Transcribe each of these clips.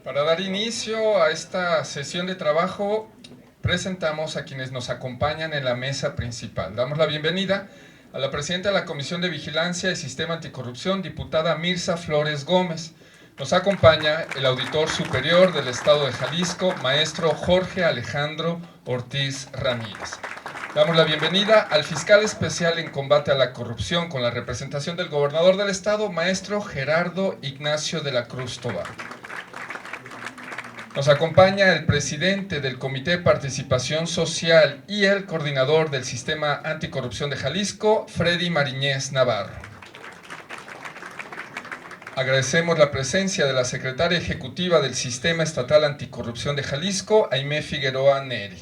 Para dar inicio a esta sesión de trabajo, presentamos a quienes nos acompañan en la mesa principal. Damos la bienvenida a la presidenta de la Comisión de Vigilancia y Sistema Anticorrupción, diputada Mirza Flores Gómez. Nos acompaña el auditor superior del Estado de Jalisco, maestro Jorge Alejandro Ortiz Ramírez. Damos la bienvenida al fiscal especial en combate a la corrupción, con la representación del gobernador del Estado, maestro Gerardo Ignacio de la Cruz Tobar. Nos acompaña el presidente del Comité de Participación Social y el coordinador del Sistema Anticorrupción de Jalisco, Freddy Mariñez Navarro. Agradecemos la presencia de la secretaria ejecutiva del Sistema Estatal Anticorrupción de Jalisco, Aimé Figueroa Neri.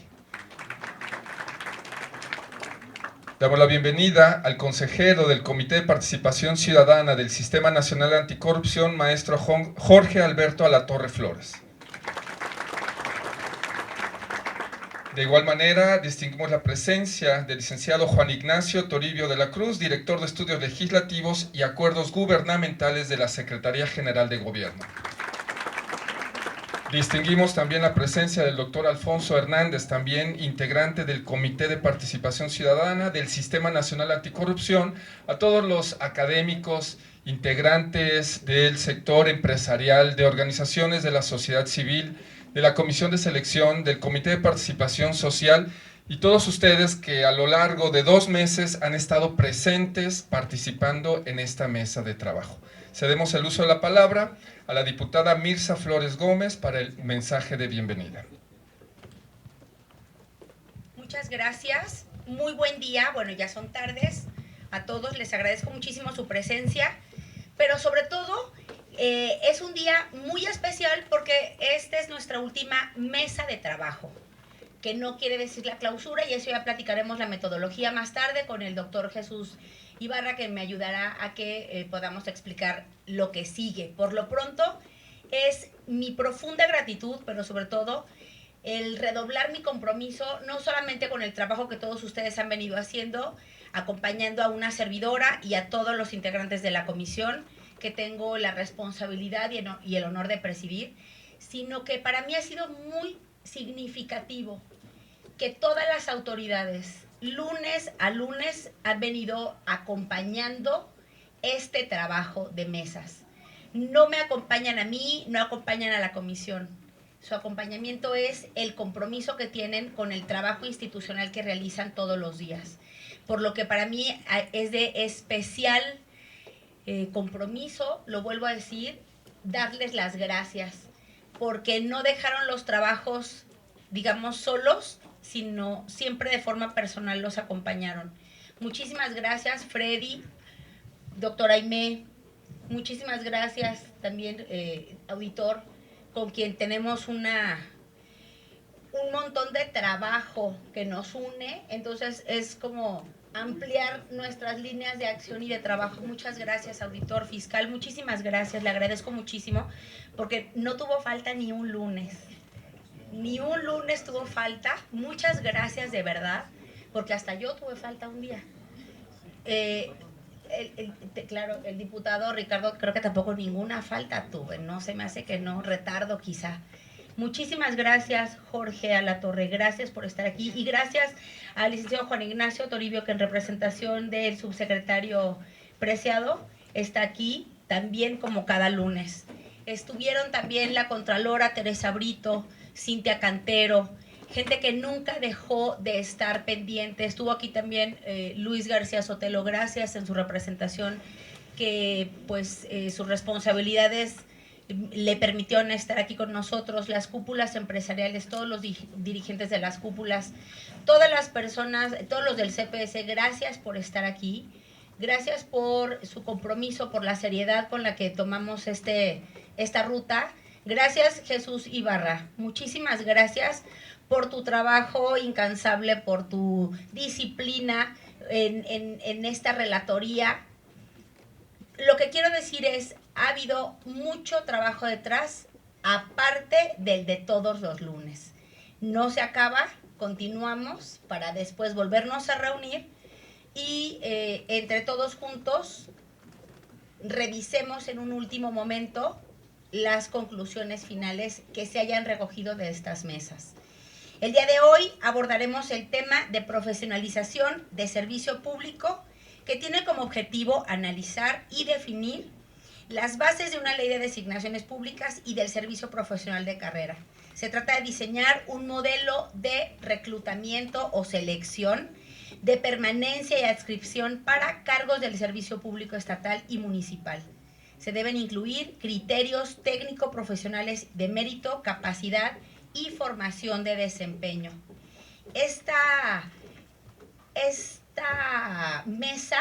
Damos la bienvenida al consejero del Comité de Participación Ciudadana del Sistema Nacional Anticorrupción, maestro Jorge Alberto Alatorre Flores. De igual manera, distinguimos la presencia del licenciado Juan Ignacio Toribio de la Cruz, director de Estudios Legislativos y Acuerdos Gubernamentales de la Secretaría General de Gobierno. Distinguimos también la presencia del doctor Alfonso Hernández, también integrante del Comité de Participación Ciudadana del Sistema Nacional Anticorrupción, a todos los académicos, integrantes del sector empresarial, de organizaciones de la sociedad civil, de la Comisión de Selección, del Comité de Participación Social y todos ustedes que a lo largo de 2 meses han estado presentes participando en esta mesa de trabajo. Cedemos el uso de la palabra a la diputada Mirza Flores Gómez para el mensaje de bienvenida. Muchas gracias, muy buen día, bueno ya son tardes, a todos les agradezco muchísimo su presencia, pero sobre todo es un día muy especial porque esta es nuestra última mesa de trabajo, que no quiere decir la clausura, y eso ya platicaremos la metodología más tarde con el doctor Jesús Ibarra, que me ayudará a que podamos explicar lo que sigue. Por lo pronto, es mi profunda gratitud, pero sobre todo el redoblar mi compromiso, no solamente con el trabajo que todos ustedes han venido haciendo, acompañando a una servidora y a todos los integrantes de la comisión, que tengo la responsabilidad y el honor de presidir, sino que para mí ha sido muy significativo que todas las autoridades, lunes a lunes, han venido acompañando este trabajo de mesas. No me acompañan a mí, no acompañan a la comisión. Su acompañamiento es el compromiso que tienen con el trabajo institucional que realizan todos los días. Por lo que para mí es de especial compromiso, lo vuelvo a decir, darles las gracias, porque no dejaron los trabajos, digamos, solos, sino siempre de forma personal los acompañaron. Muchísimas gracias, Freddy, doctor Aimé, muchísimas gracias también, auditor, con quien tenemos un montón de trabajo que nos une, entonces es como ampliar nuestras líneas de acción y de trabajo. Muchas gracias, auditor fiscal, muchísimas gracias, le agradezco muchísimo, porque no tuvo falta ni un lunes tuvo falta. Muchas gracias de verdad, porque hasta yo tuve falta un día. Claro, el diputado Ricardo creo que tampoco ninguna falta tuve, no se me hace que no, retardo quizá. Muchísimas gracias, Jorge Alatorre, gracias por estar aquí, y gracias al licenciado Juan Ignacio Toribio, que en representación del subsecretario Preciado está aquí también como cada lunes. Estuvieron también la Contralora Teresa Brito, Cintia Cantero, gente que nunca dejó de estar pendiente. Estuvo aquí también Luis García Sotelo, gracias en su representación, que pues sus responsabilidades le permitieron estar aquí con nosotros, las cúpulas empresariales, todos los dirigentes de las cúpulas, todas las personas, todos los del CPS, gracias por estar aquí, gracias por su compromiso, por la seriedad con la que tomamos esta ruta. Gracias, Jesús Ibarra, muchísimas gracias por tu trabajo incansable, por tu disciplina en esta relatoría. Lo que quiero decir es, ha habido mucho trabajo detrás, aparte del de todos los lunes. No se acaba, continuamos para después volvernos a reunir y entre todos juntos revisemos en un último momento las conclusiones finales que se hayan recogido de estas mesas. El día de hoy abordaremos el tema de profesionalización de servicio público, que tiene como objetivo analizar y definir las bases de una ley de designaciones públicas y del servicio profesional de carrera. Se trata de diseñar un modelo de reclutamiento o selección, de permanencia y adscripción para cargos del servicio público estatal y municipal. Se deben incluir criterios técnico-profesionales de mérito, capacidad y formación de desempeño. Esta mesa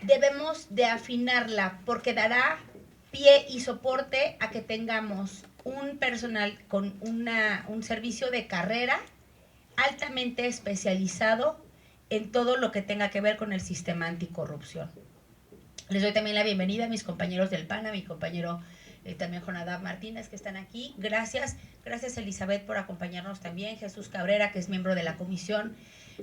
debemos de afinarla porque dará pie y soporte a que tengamos un personal con un servicio de carrera altamente especializado en todo lo que tenga que ver con el sistema anticorrupción. Les doy también la bienvenida a mis compañeros del PAN, a mi compañero también Jonadab Martínez, que están aquí. Gracias Elizabeth por acompañarnos también, Jesús Cabrera, que es miembro de la comisión.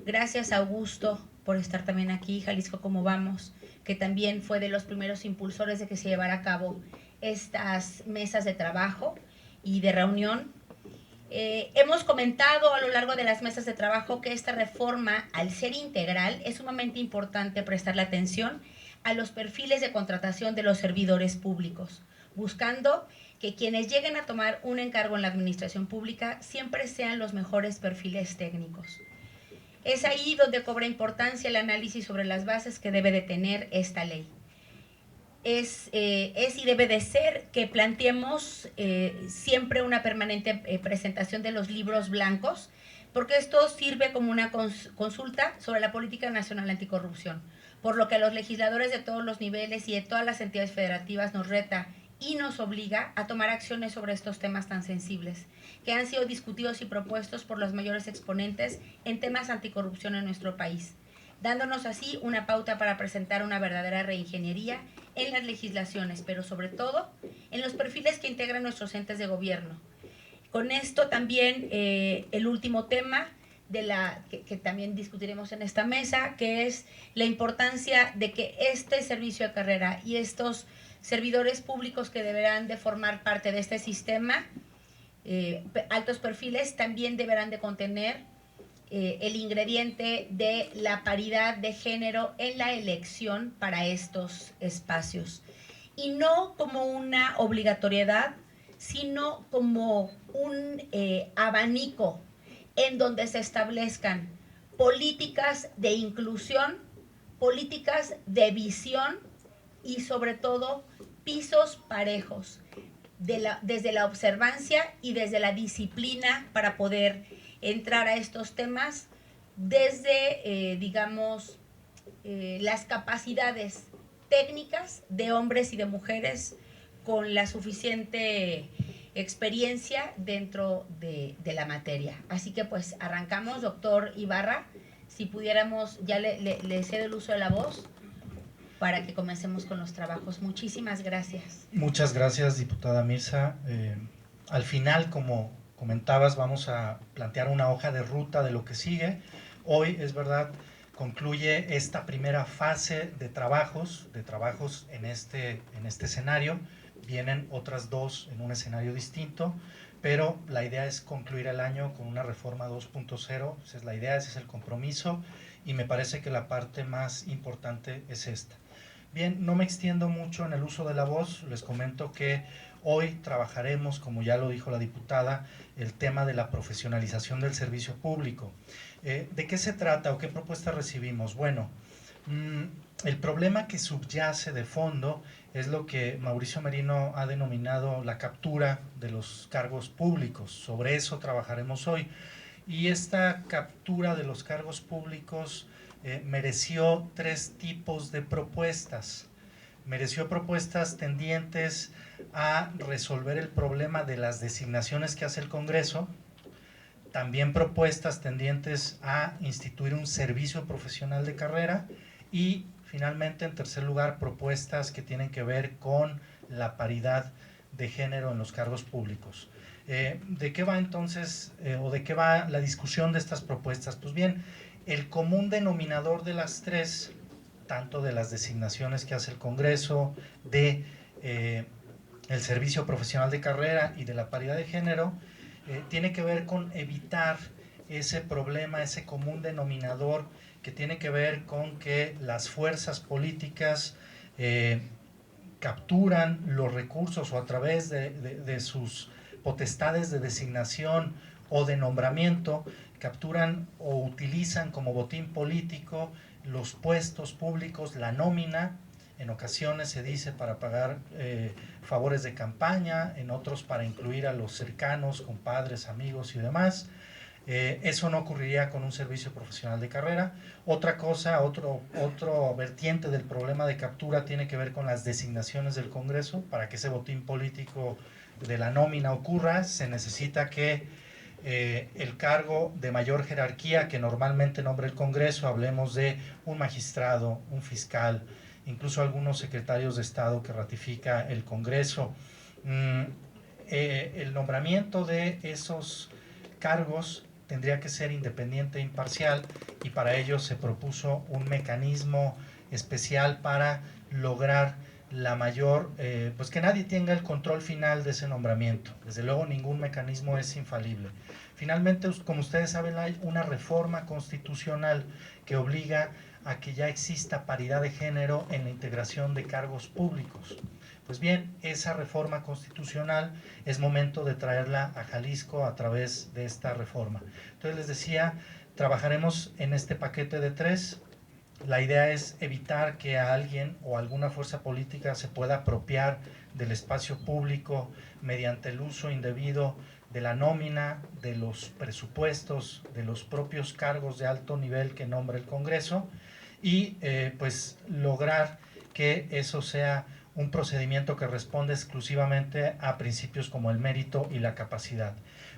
Gracias Augusto por estar también aquí, Jalisco ¿Cómo Vamos?, que también fue de los primeros impulsores de que se llevara a cabo estas mesas de trabajo y de reunión. Hemos comentado a lo largo de las mesas de trabajo que esta reforma, al ser integral, es sumamente importante prestarle atención a los perfiles de contratación de los servidores públicos, buscando que quienes lleguen a tomar un encargo en la administración pública siempre sean los mejores perfiles técnicos. Es ahí donde cobra importancia el análisis sobre las bases que debe de tener esta ley. Es y debe de ser que planteemos siempre una permanente presentación de los libros blancos, porque esto sirve como una consulta sobre la política nacional anticorrupción, por lo que a los legisladores de todos los niveles y de todas las entidades federativas nos reta y nos obliga a tomar acciones sobre estos temas tan sensibles, que han sido discutidos y propuestos por los mayores exponentes en temas anticorrupción en nuestro país, dándonos así una pauta para presentar una verdadera reingeniería en las legislaciones, pero sobre todo en los perfiles que integran nuestros entes de gobierno. Con esto también el último tema que también discutiremos en esta mesa, que es la importancia de que este servicio de carrera y estos servidores públicos que deberán de formar parte de este sistema, altos perfiles, también deberán de contener el ingrediente de la paridad de género en la elección para estos espacios. Y no como una obligatoriedad, sino como un abanico en donde se establezcan políticas de inclusión, políticas de visión y sobre todo pisos parejos desde la observancia y desde la disciplina para poder entrar a estos temas desde, las capacidades técnicas de hombres y de mujeres con la suficiente experiencia dentro de la materia. Así que pues arrancamos, doctor Ibarra, si pudiéramos, ya le cedo el uso de la voz para que comencemos con los trabajos. Muchísimas gracias. Muchas gracias, diputada Mirza. Al final, como comentabas, vamos a plantear una hoja de ruta de lo que sigue. Hoy, es verdad, concluye esta primera fase de trabajos en este escenario. Vienen otras dos en un escenario distinto, pero la idea es concluir el año con una reforma 2.0. Esa es la idea, ese es el compromiso, y me parece que la parte más importante es esta. Bien, no me extiendo mucho en el uso de la voz, les comento que hoy trabajaremos, como ya lo dijo la diputada, el tema de la profesionalización del servicio público. ¿De qué se trata o qué propuestas recibimos? Bueno, el problema que subyace de fondo es lo que Mauricio Merino ha denominado la captura de los cargos públicos. Sobre eso trabajaremos hoy. Y esta captura de los cargos públicos mereció tres tipos de propuestas. Mereció propuestas tendientes a resolver el problema de las designaciones que hace el Congreso, también propuestas tendientes a instituir un servicio profesional de carrera y finalmente, en tercer lugar, propuestas que tienen que ver con la paridad de género en los cargos públicos. ¿De qué va entonces o de qué va la discusión de estas propuestas? Pues bien, el común denominador de las tres, tanto de las designaciones que hace el Congreso, de el servicio profesional de carrera y de la paridad de género, tiene que ver con evitar ese problema, ese común denominador que tiene que ver con que las fuerzas políticas capturan los recursos o a través de sus potestades de designación o de nombramiento, capturan o utilizan como botín político los puestos públicos, la nómina, en ocasiones se dice para pagar favores de campaña, en otros para incluir a los cercanos, compadres, amigos y demás. Eso no ocurriría con un servicio profesional de carrera. Otra cosa, otro vertiente del problema de captura tiene que ver con las designaciones del Congreso. Para que ese botín político de la nómina ocurra, se necesita que el cargo de mayor jerarquía que normalmente nombra el Congreso, hablemos de un magistrado, un fiscal, incluso algunos secretarios de Estado que ratifica el Congreso. El nombramiento de esos cargos tendría que ser independiente e imparcial, y para ello se propuso un mecanismo especial para lograr la mayor, pues que nadie tenga el control final de ese nombramiento. Desde luego ningún mecanismo es infalible. Finalmente, como ustedes saben, hay una reforma constitucional que obliga a que ya exista paridad de género en la integración de cargos públicos. Pues bien, esa reforma constitucional es momento de traerla a Jalisco a través de esta reforma. Entonces les decía, trabajaremos en este paquete de 3. La idea es evitar que a alguien o alguna fuerza política se pueda apropiar del espacio público mediante el uso indebido de la nómina, de los presupuestos, de los propios cargos de alto nivel que nombra el Congreso, y pues lograr que eso sea un procedimiento que responde exclusivamente a principios como el mérito y la capacidad.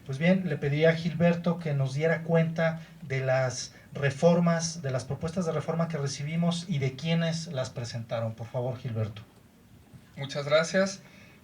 Pues bien, le pediría a Gilberto que nos diera cuenta de las reformas, de las propuestas de reforma que recibimos y de quiénes las presentaron. Por favor, Gilberto. Muchas gracias.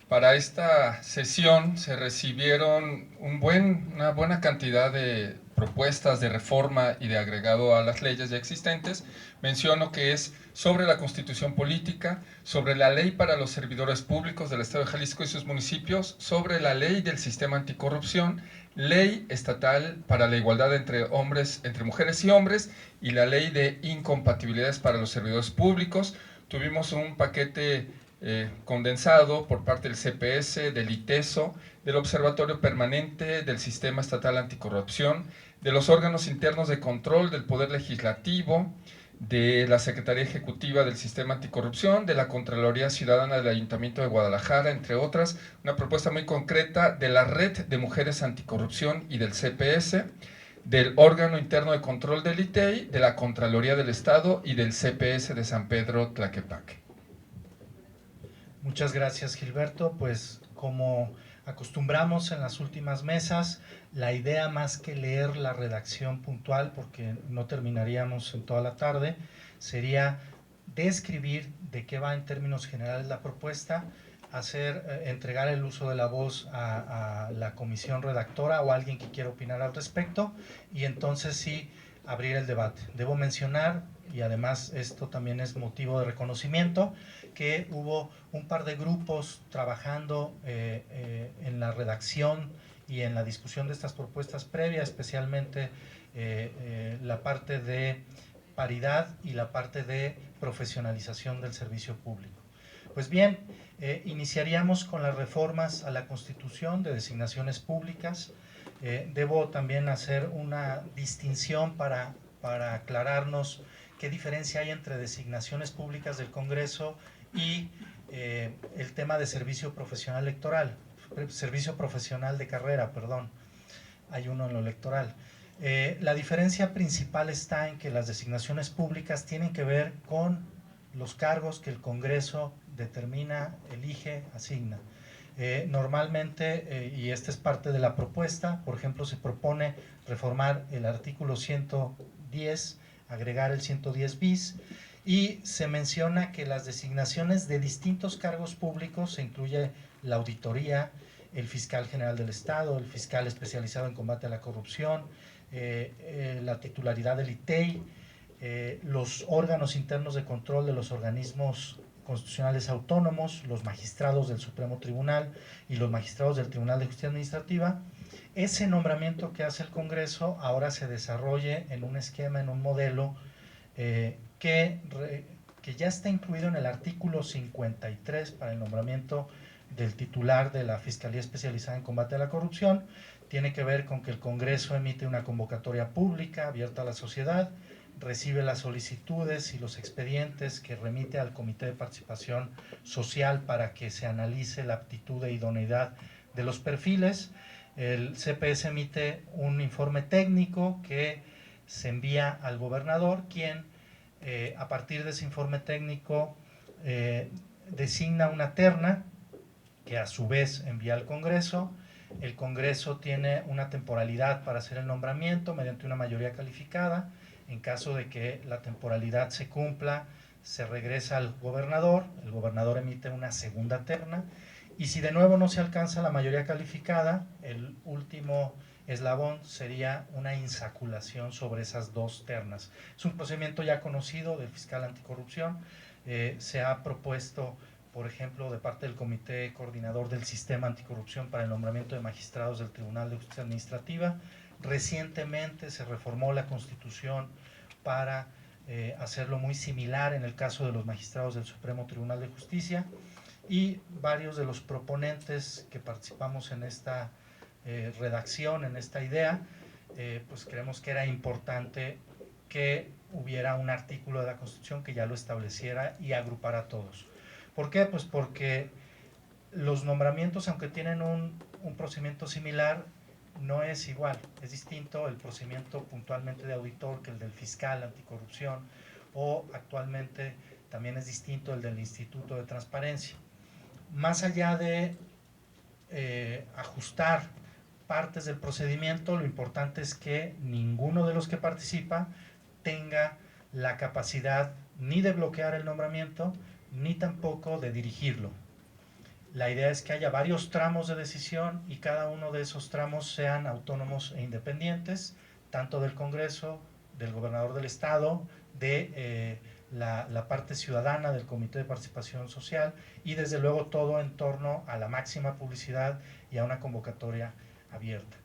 Para esta sesión se recibieron una buena cantidad de propuestas de reforma y de agregado a las leyes ya existentes. Menciono que es sobre la Constitución Política, sobre la Ley para los Servidores Públicos del Estado de Jalisco y sus municipios, sobre la Ley del Sistema Anticorrupción, Ley Estatal para la Igualdad entre mujeres y hombres, y la Ley de Incompatibilidades para los Servidores Públicos. Tuvimos un paquete condensado por parte del CPS, del ITESO, del Observatorio Permanente, del Sistema Estatal Anticorrupción, de los órganos internos de control del Poder Legislativo, de la Secretaría Ejecutiva del Sistema Anticorrupción, de la Contraloría Ciudadana del Ayuntamiento de Guadalajara, entre otras. Una propuesta muy concreta de la Red de Mujeres Anticorrupción y del CPS, del órgano interno de control del ITEI, de la Contraloría del Estado y del CPS de San Pedro Tlaquepaque. Muchas gracias, Gilberto. Pues como acostumbramos en las últimas mesas, la idea, más que leer la redacción puntual, porque no terminaríamos en toda la tarde, sería describir de qué va en términos generales la propuesta, entregar el uso de la voz a la comisión redactora o a alguien que quiera opinar al respecto, y entonces sí abrir el debate. Debo mencionar, y además esto también es motivo de reconocimiento, que hubo un par de grupos trabajando en la redacción y en la discusión de estas propuestas previas, especialmente la parte de paridad y la parte de profesionalización del servicio público. Pues bien, iniciaríamos con las reformas a la Constitución de designaciones públicas. Debo también hacer una distinción para aclararnos qué diferencia hay entre designaciones públicas del Congreso y el tema de servicio profesional servicio profesional de carrera, perdón. Hay uno en lo electoral. La diferencia principal está en que las designaciones públicas tienen que ver con los cargos que el Congreso determina, elige, asigna. Normalmente, y esta es parte de la propuesta, por ejemplo, se propone reformar el artículo 110, agregar el 110 bis, y se menciona que las designaciones de distintos cargos públicos, se incluye la auditoría, el fiscal general del Estado, el fiscal especializado en combate a la corrupción, la titularidad del ITEI, los órganos internos de control de los organismos constitucionales autónomos, los magistrados del Supremo Tribunal y los magistrados del Tribunal de Justicia Administrativa, ese nombramiento que hace el Congreso ahora se desarrolle en un esquema, en un modelo que ya está incluido en el artículo 53 para el nombramiento del titular de la Fiscalía Especializada en Combate a la Corrupción. Tiene que ver con que el Congreso emite una convocatoria pública abierta a la sociedad, recibe las solicitudes y los expedientes que remite al Comité de Participación Social para que se analice la aptitud e idoneidad de los perfiles. El CPS emite un informe técnico que se envía al gobernador, quien a partir de ese informe técnico designa una terna que a su vez envía al Congreso. El Congreso tiene una temporalidad para hacer el nombramiento mediante una mayoría calificada. En caso de que la temporalidad se cumpla, se regresa al gobernador, el gobernador emite una segunda terna, y si de nuevo no se alcanza la mayoría calificada, el último eslabón sería una insaculación sobre esas dos ternas. Es un procedimiento ya conocido del fiscal anticorrupción. Se ha propuesto, por ejemplo, de parte del Comité Coordinador del Sistema Anticorrupción para el nombramiento de magistrados del Tribunal de Justicia Administrativa. Recientemente se reformó la Constitución para hacerlo muy similar en el caso de los magistrados del Supremo Tribunal de Justicia, y varios de los proponentes que participamos en esta redacción, en esta idea, pues creemos que era importante que hubiera un artículo de la Constitución que ya lo estableciera y agrupara a todos. ¿Por qué? Pues porque los nombramientos, aunque tienen un procedimiento similar, no es igual, es distinto el procedimiento puntualmente de auditor que el del fiscal anticorrupción, o actualmente también es distinto el del Instituto de Transparencia. Más allá de ajustar partes del procedimiento, lo importante es que ninguno de los que participa tenga la capacidad ni de bloquear el nombramiento, ni tampoco de dirigirlo. La idea es que haya varios tramos de decisión y cada uno de esos tramos sean autónomos e independientes, tanto del Congreso, del gobernador del estado, de la parte ciudadana del Comité de Participación Social, y desde luego todo en torno a la máxima publicidad y a una convocatoria abierta.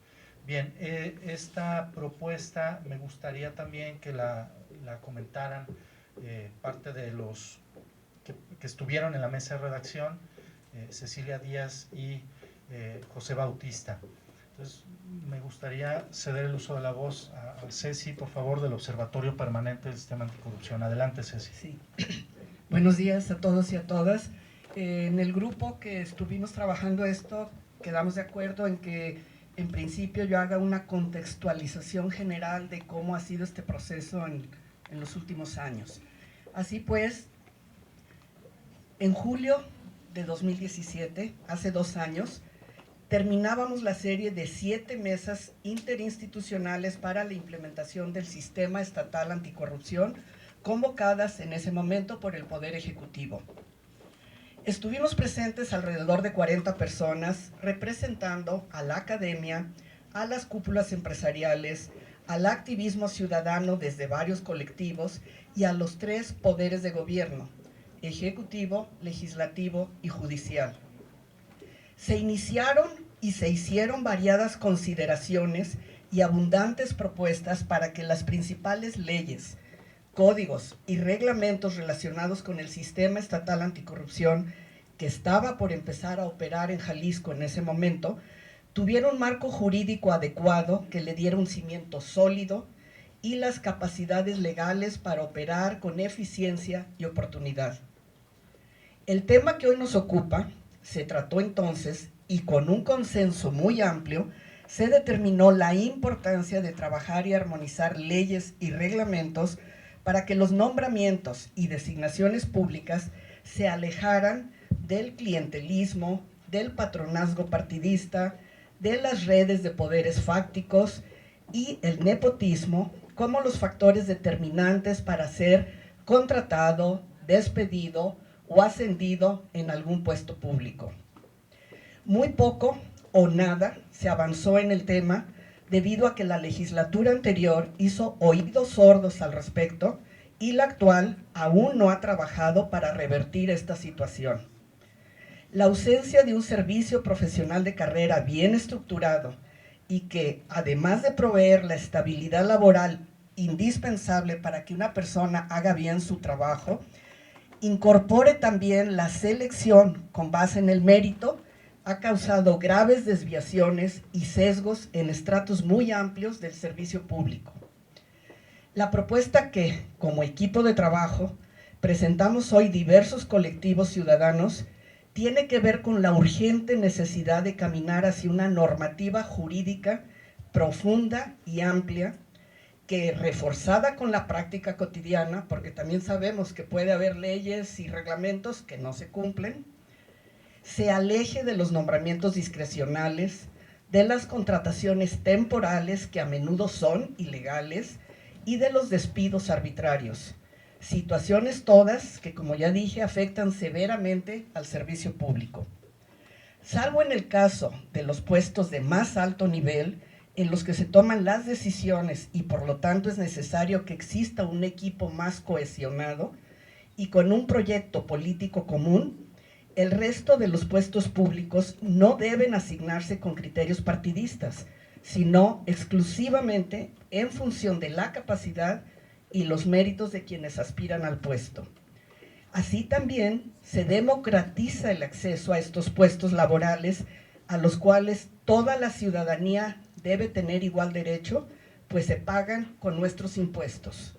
Bien, esta propuesta me gustaría también que la comentaran parte de los que estuvieron en la mesa de redacción, Cecilia Díaz y José Bautista. Entonces, me gustaría ceder el uso de la voz a Ceci, por favor, del Observatorio Permanente del Sistema Anticorrupción. Adelante, Ceci. Sí. Buenos días a todos y a todas. En el grupo que estuvimos trabajando esto, quedamos de acuerdo en que, en principio, yo haga una contextualización general de cómo ha sido este proceso en los últimos años. Así pues, en julio de 2017, hace 2 años, terminábamos la serie de 7 mesas interinstitucionales para la implementación del Sistema Estatal Anticorrupción, convocadas en ese momento por el Poder Ejecutivo. Estuvimos presentes alrededor de 40 personas representando a la academia, a las cúpulas empresariales, al activismo ciudadano desde varios colectivos y a los 3 poderes de gobierno: ejecutivo, legislativo y judicial. Se iniciaron y se hicieron variadas consideraciones y abundantes propuestas para que las principales leyes, códigos y reglamentos relacionados con el Sistema Estatal Anticorrupción, que estaba por empezar a operar en Jalisco en ese momento, tuviera un marco jurídico adecuado que le diera un cimiento sólido y las capacidades legales para operar con eficiencia y oportunidad. El tema que hoy nos ocupa se trató entonces, y con un consenso muy amplio, se determinó la importancia de trabajar y armonizar leyes y reglamentos para que los nombramientos y designaciones públicas se alejaran del clientelismo, del patronazgo partidista, de las redes de poderes fácticos y el nepotismo como los factores determinantes para ser contratado, despedido o ascendido en algún puesto público. Muy poco o nada se avanzó en el tema debido a que la legislatura anterior hizo oídos sordos al respecto y la actual aún no ha trabajado para revertir esta situación. La ausencia de un servicio profesional de carrera bien estructurado y que, además de proveer la estabilidad laboral indispensable para que una persona haga bien su trabajo, incorpore también la selección con base en el mérito, ha causado graves desviaciones y sesgos en estratos muy amplios del servicio público. La propuesta que, como equipo de trabajo, presentamos hoy diversos colectivos ciudadanos tiene que ver con la urgente necesidad de caminar hacia una normativa jurídica profunda y amplia que, reforzada con la práctica cotidiana, porque también sabemos que puede haber leyes y reglamentos que no se cumplen, se aleje de los nombramientos discrecionales, de las contrataciones temporales que a menudo son ilegales y de los despidos arbitrarios. Situaciones todas que, como ya dije, afectan severamente al servicio público. Salvo en el caso de los puestos de más alto nivel, en los que se toman las decisiones y por lo tanto es necesario que exista un equipo más cohesionado y con un proyecto político común, el resto de los puestos públicos no deben asignarse con criterios partidistas, sino exclusivamente en función de la capacidad y los méritos de quienes aspiran al puesto. Así también se democratiza el acceso a estos puestos laborales a los cuales toda la ciudadanía debe tener igual derecho, pues se pagan con nuestros impuestos.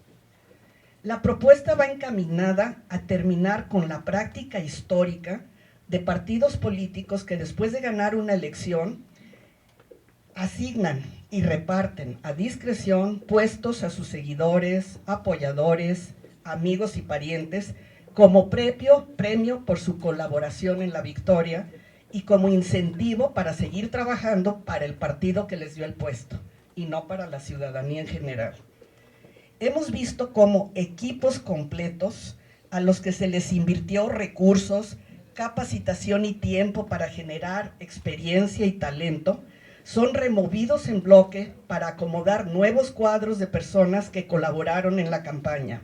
La propuesta va encaminada a terminar con la práctica histórica de partidos políticos que después de ganar una elección asignan y reparten a discreción puestos a sus seguidores, apoyadores, amigos y parientes como premio por su colaboración en la victoria y como incentivo para seguir trabajando para el partido que les dio el puesto y no para la ciudadanía en general. Hemos visto cómo equipos completos a los que se les invirtió recursos, capacitación y tiempo para generar experiencia y talento son removidos en bloque para acomodar nuevos cuadros de personas que colaboraron en la campaña.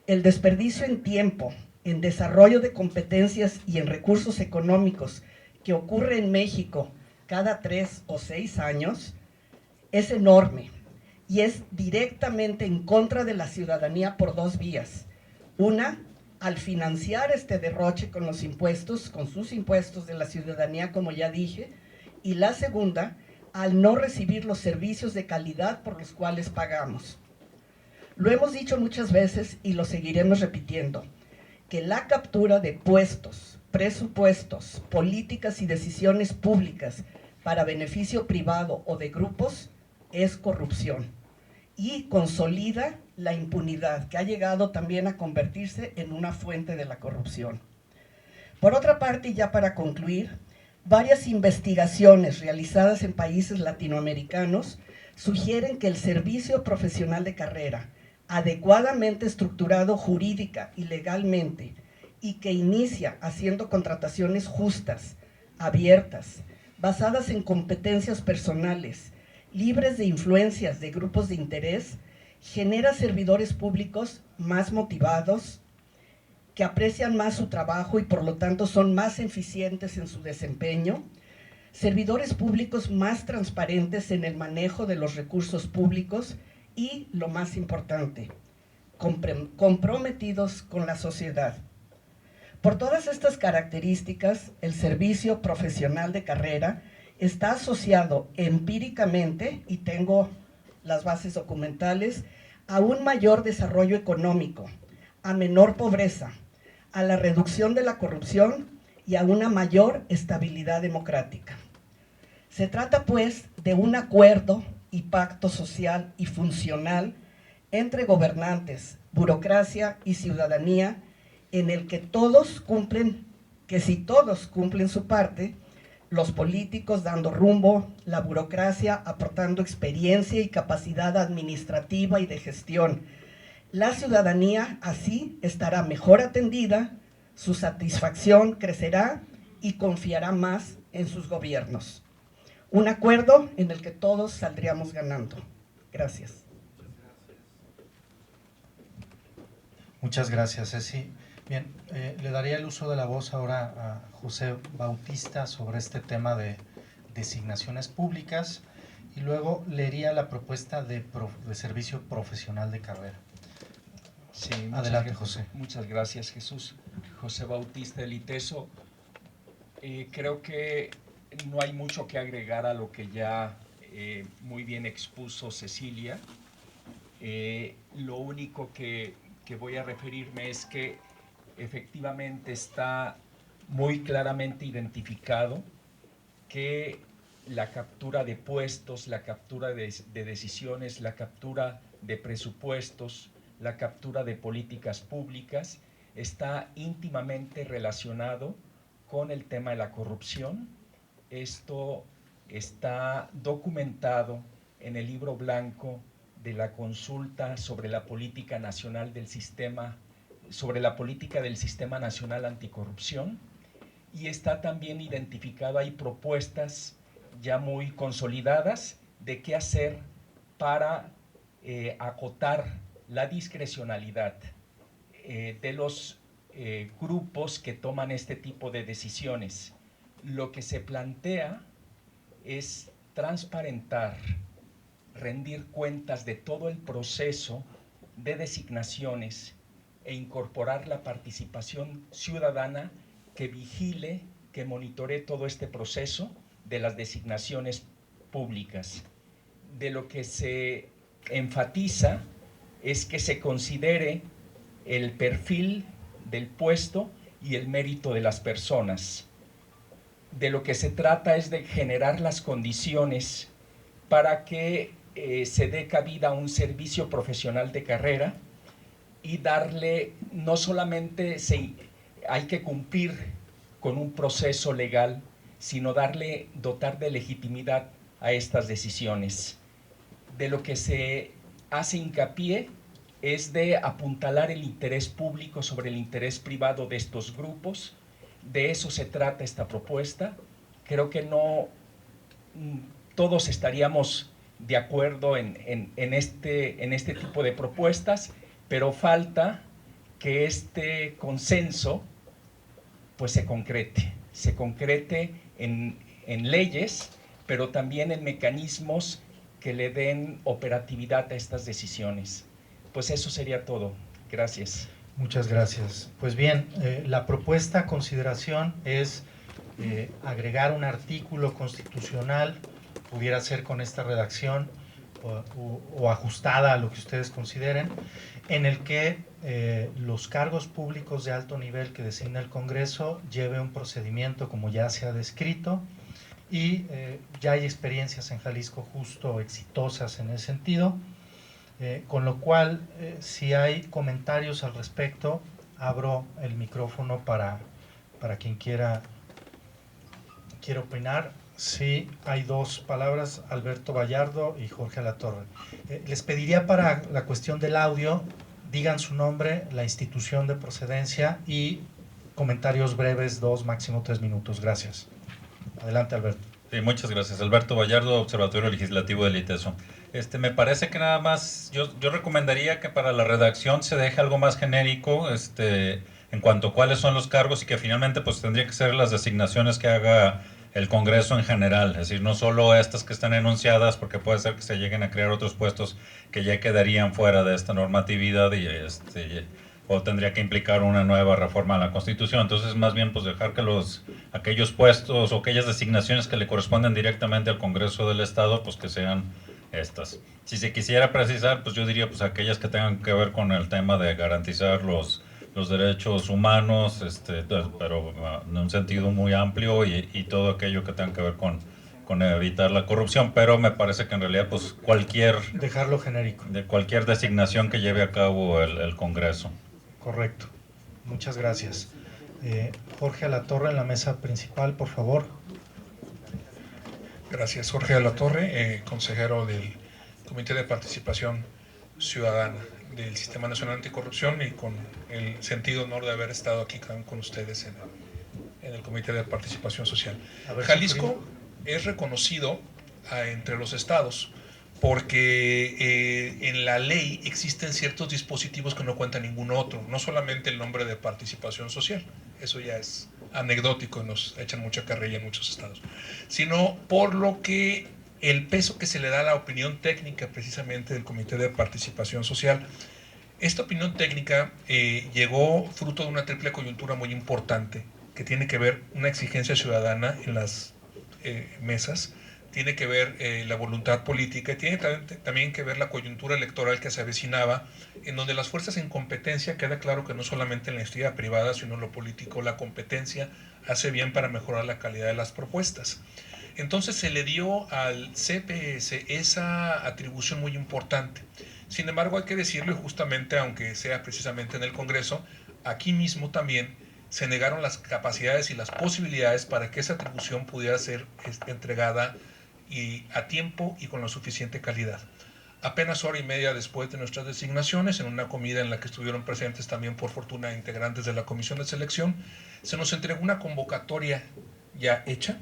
El desperdicio en tiempo, en desarrollo de competencias y en recursos económicos que ocurre en México cada 3 o 6 años es enorme y es directamente en contra de la ciudadanía por 2 vías. Una, al financiar este derroche con los impuestos, con sus impuestos de la ciudadanía, como ya dije, y la segunda, al no recibir los servicios de calidad por los cuales pagamos. Lo hemos dicho muchas veces y lo seguiremos repitiendo, que la captura de puestos, presupuestos, políticas y decisiones públicas para beneficio privado o de grupos es corrupción y consolida la impunidad, que ha llegado también a convertirse en una fuente de la corrupción. Por otra parte, y ya para concluir, varias investigaciones realizadas en países latinoamericanos sugieren que el servicio profesional de carrera, adecuadamente estructurado jurídica y legalmente, y que inicia haciendo contrataciones justas, abiertas, basadas en competencias personales, libres de influencias de grupos de interés, genera servidores públicos más motivados, que aprecian más su trabajo y por lo tanto son más eficientes en su desempeño, servidores públicos más transparentes en el manejo de los recursos públicos y, lo más importante, comprometidos con la sociedad. Por todas estas características, el servicio profesional de carrera está asociado empíricamente, y tengo las bases documentales, a un mayor desarrollo económico, a menor pobreza, a la reducción de la corrupción y a una mayor estabilidad democrática. Se trata, pues, de un acuerdo y pacto social y funcional entre gobernantes, burocracia y ciudadanía, en el que si todos cumplen su parte, los políticos dando rumbo, la burocracia aportando experiencia y capacidad administrativa y de gestión, la ciudadanía así estará mejor atendida, su satisfacción crecerá y confiará más en sus gobiernos. Un acuerdo en el que todos saldríamos ganando. Gracias. Muchas gracias, Ceci. Bien, le daría el uso de la voz ahora a José Bautista sobre este tema de designaciones públicas y luego leería la propuesta de servicio profesional de carrera. Sí, Adelante, José. Muchas gracias, Jesús. José Bautista Eliteso. Creo que no hay mucho que agregar a lo que ya muy bien expuso Cecilia. Lo único que voy a referirme es que efectivamente está muy claramente identificado que la captura de puestos, la captura de decisiones, la captura de presupuestos, la captura de políticas públicas está íntimamente relacionado con el tema de la corrupción. Esto está documentado en el libro blanco de la consulta sobre la política nacional del sistema, sobre la política del Sistema Nacional Anticorrupción, y está también identificado, hay propuestas ya muy consolidadas de qué hacer para acotar la discrecionalidad de los grupos que toman este tipo de decisiones. Lo que se plantea es transparentar, rendir cuentas de todo el proceso de designaciones e incorporar la participación ciudadana que vigile, que monitoree todo este proceso de las designaciones públicas. De lo que se enfatiza es que se considere el perfil del puesto y el mérito de las personas. De lo que se trata es de generar las condiciones para que se dé cabida a un servicio profesional de carrera y darle, no solamente hay que cumplir con un proceso legal, sino dotar de legitimidad a estas decisiones. De lo que se hace hincapié es de apuntalar el interés público sobre el interés privado de estos grupos. De eso se trata esta propuesta. Creo que no todos estaríamos de acuerdo en este tipo de propuestas, pero falta que este consenso pues se concrete en leyes, pero también en mecanismos que le den operatividad a estas decisiones. Pues eso sería todo. Gracias. Muchas gracias. Pues bien, la propuesta a consideración es agregar un artículo constitucional, pudiera ser con esta redacción o ajustada a lo que ustedes consideren, en el que los cargos públicos de alto nivel que designa el Congreso lleve un procedimiento como ya se ha descrito, y ya hay experiencias en Jalisco justo exitosas en ese sentido, con lo cual si hay comentarios al respecto, abro el micrófono para quien quiera opinar. Sí, hay dos palabras, Alberto Vallardo y Jorge Alatorre. Les pediría para la cuestión del audio, digan su nombre, la institución de procedencia y comentarios breves, 2, máximo 3 minutos. Gracias. Adelante, Alberto. Sí, muchas gracias. Alberto Vallardo, Observatorio Legislativo del ITESO. Me parece que nada más, yo recomendaría que para la redacción se deje algo más genérico en cuanto a cuáles son los cargos y que finalmente pues tendría que ser las designaciones que haga el Congreso en general, es decir, no solo estas que están enunciadas, porque puede ser que se lleguen a crear otros puestos que ya quedarían fuera de esta normatividad y o tendría que implicar una nueva reforma a la Constitución. Entonces, más bien, pues dejar que aquellos puestos o aquellas designaciones que le corresponden directamente al Congreso del Estado, pues que sean estas. Si se quisiera precisar, pues yo diría pues aquellas que tengan que ver con el tema de garantizar los derechos humanos, pero en un sentido muy amplio y todo aquello que tenga que ver con evitar la corrupción, pero me parece que en realidad pues dejarlo genérico. De cualquier designación que lleve a cabo el Congreso. Correcto. Muchas gracias. Jorge Alatorre en la mesa principal, por favor. Gracias. Jorge Alatorre, consejero del Comité de Participación Ciudadana del Sistema Nacional Anticorrupción y con el sentido honor de haber estado aquí con ustedes en el Comité de Participación Social. Jalisco es reconocido entre los estados porque en la ley existen ciertos dispositivos que no cuenta ningún otro, no solamente el nombre de participación social, eso ya es anecdótico y nos echan mucha carrilla en muchos estados, sino por lo que el peso que se le da a la opinión técnica precisamente del Comité de Participación Social. Esta opinión técnica llegó fruto de una triple coyuntura muy importante, que tiene que ver una exigencia ciudadana en las mesas, tiene que ver la voluntad política y tiene también que ver la coyuntura electoral que se avecinaba, en donde las fuerzas en competencia, queda claro que no solamente en la iniciativa privada, sino en lo político, la competencia hace bien para mejorar la calidad de las propuestas. Entonces se le dio al CPS esa atribución muy importante. Sin embargo, hay que decirlo, y justamente aunque sea precisamente en el Congreso, aquí mismo también se negaron las capacidades y las posibilidades para que esa atribución pudiera ser entregada y a tiempo y con la suficiente calidad. Apenas hora y media después de nuestras designaciones, en una comida en la que estuvieron presentes también por fortuna integrantes de la Comisión de Selección, se nos entregó una convocatoria ya hecha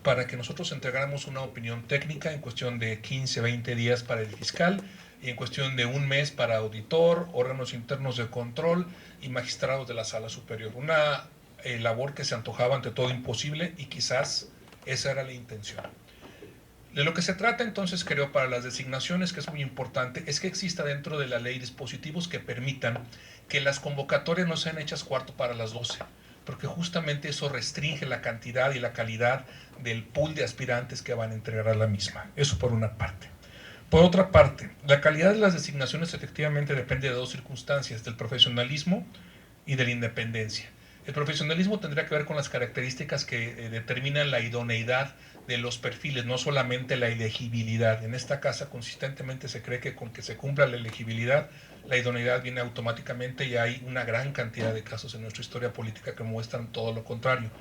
para que nosotros entregáramos una opinión técnica en cuestión de 15, 20 días para el fiscal y en cuestión de un mes para auditor, órganos internos de control y magistrados de la Sala Superior. Una labor que se antojaba ante todo imposible y quizás esa era la intención. De lo que se trata entonces, creo, para las designaciones, que es muy importante, es que exista dentro de la ley dispositivos que permitan que las convocatorias no sean hechas cuarto para las 12, porque justamente eso restringe la cantidad y la calidad del pool de aspirantes que van a entregar a la misma. Eso por una parte. Por otra parte, la calidad de las designaciones efectivamente depende de dos circunstancias, del profesionalismo y de la independencia. El profesionalismo tendría que ver con las características que determinan la idoneidad de los perfiles, no solamente la elegibilidad. En esta casa consistentemente se cree que con que se cumpla la elegibilidad, la idoneidad viene automáticamente, y hay una gran cantidad de casos en nuestra historia política que muestran todo lo contrario.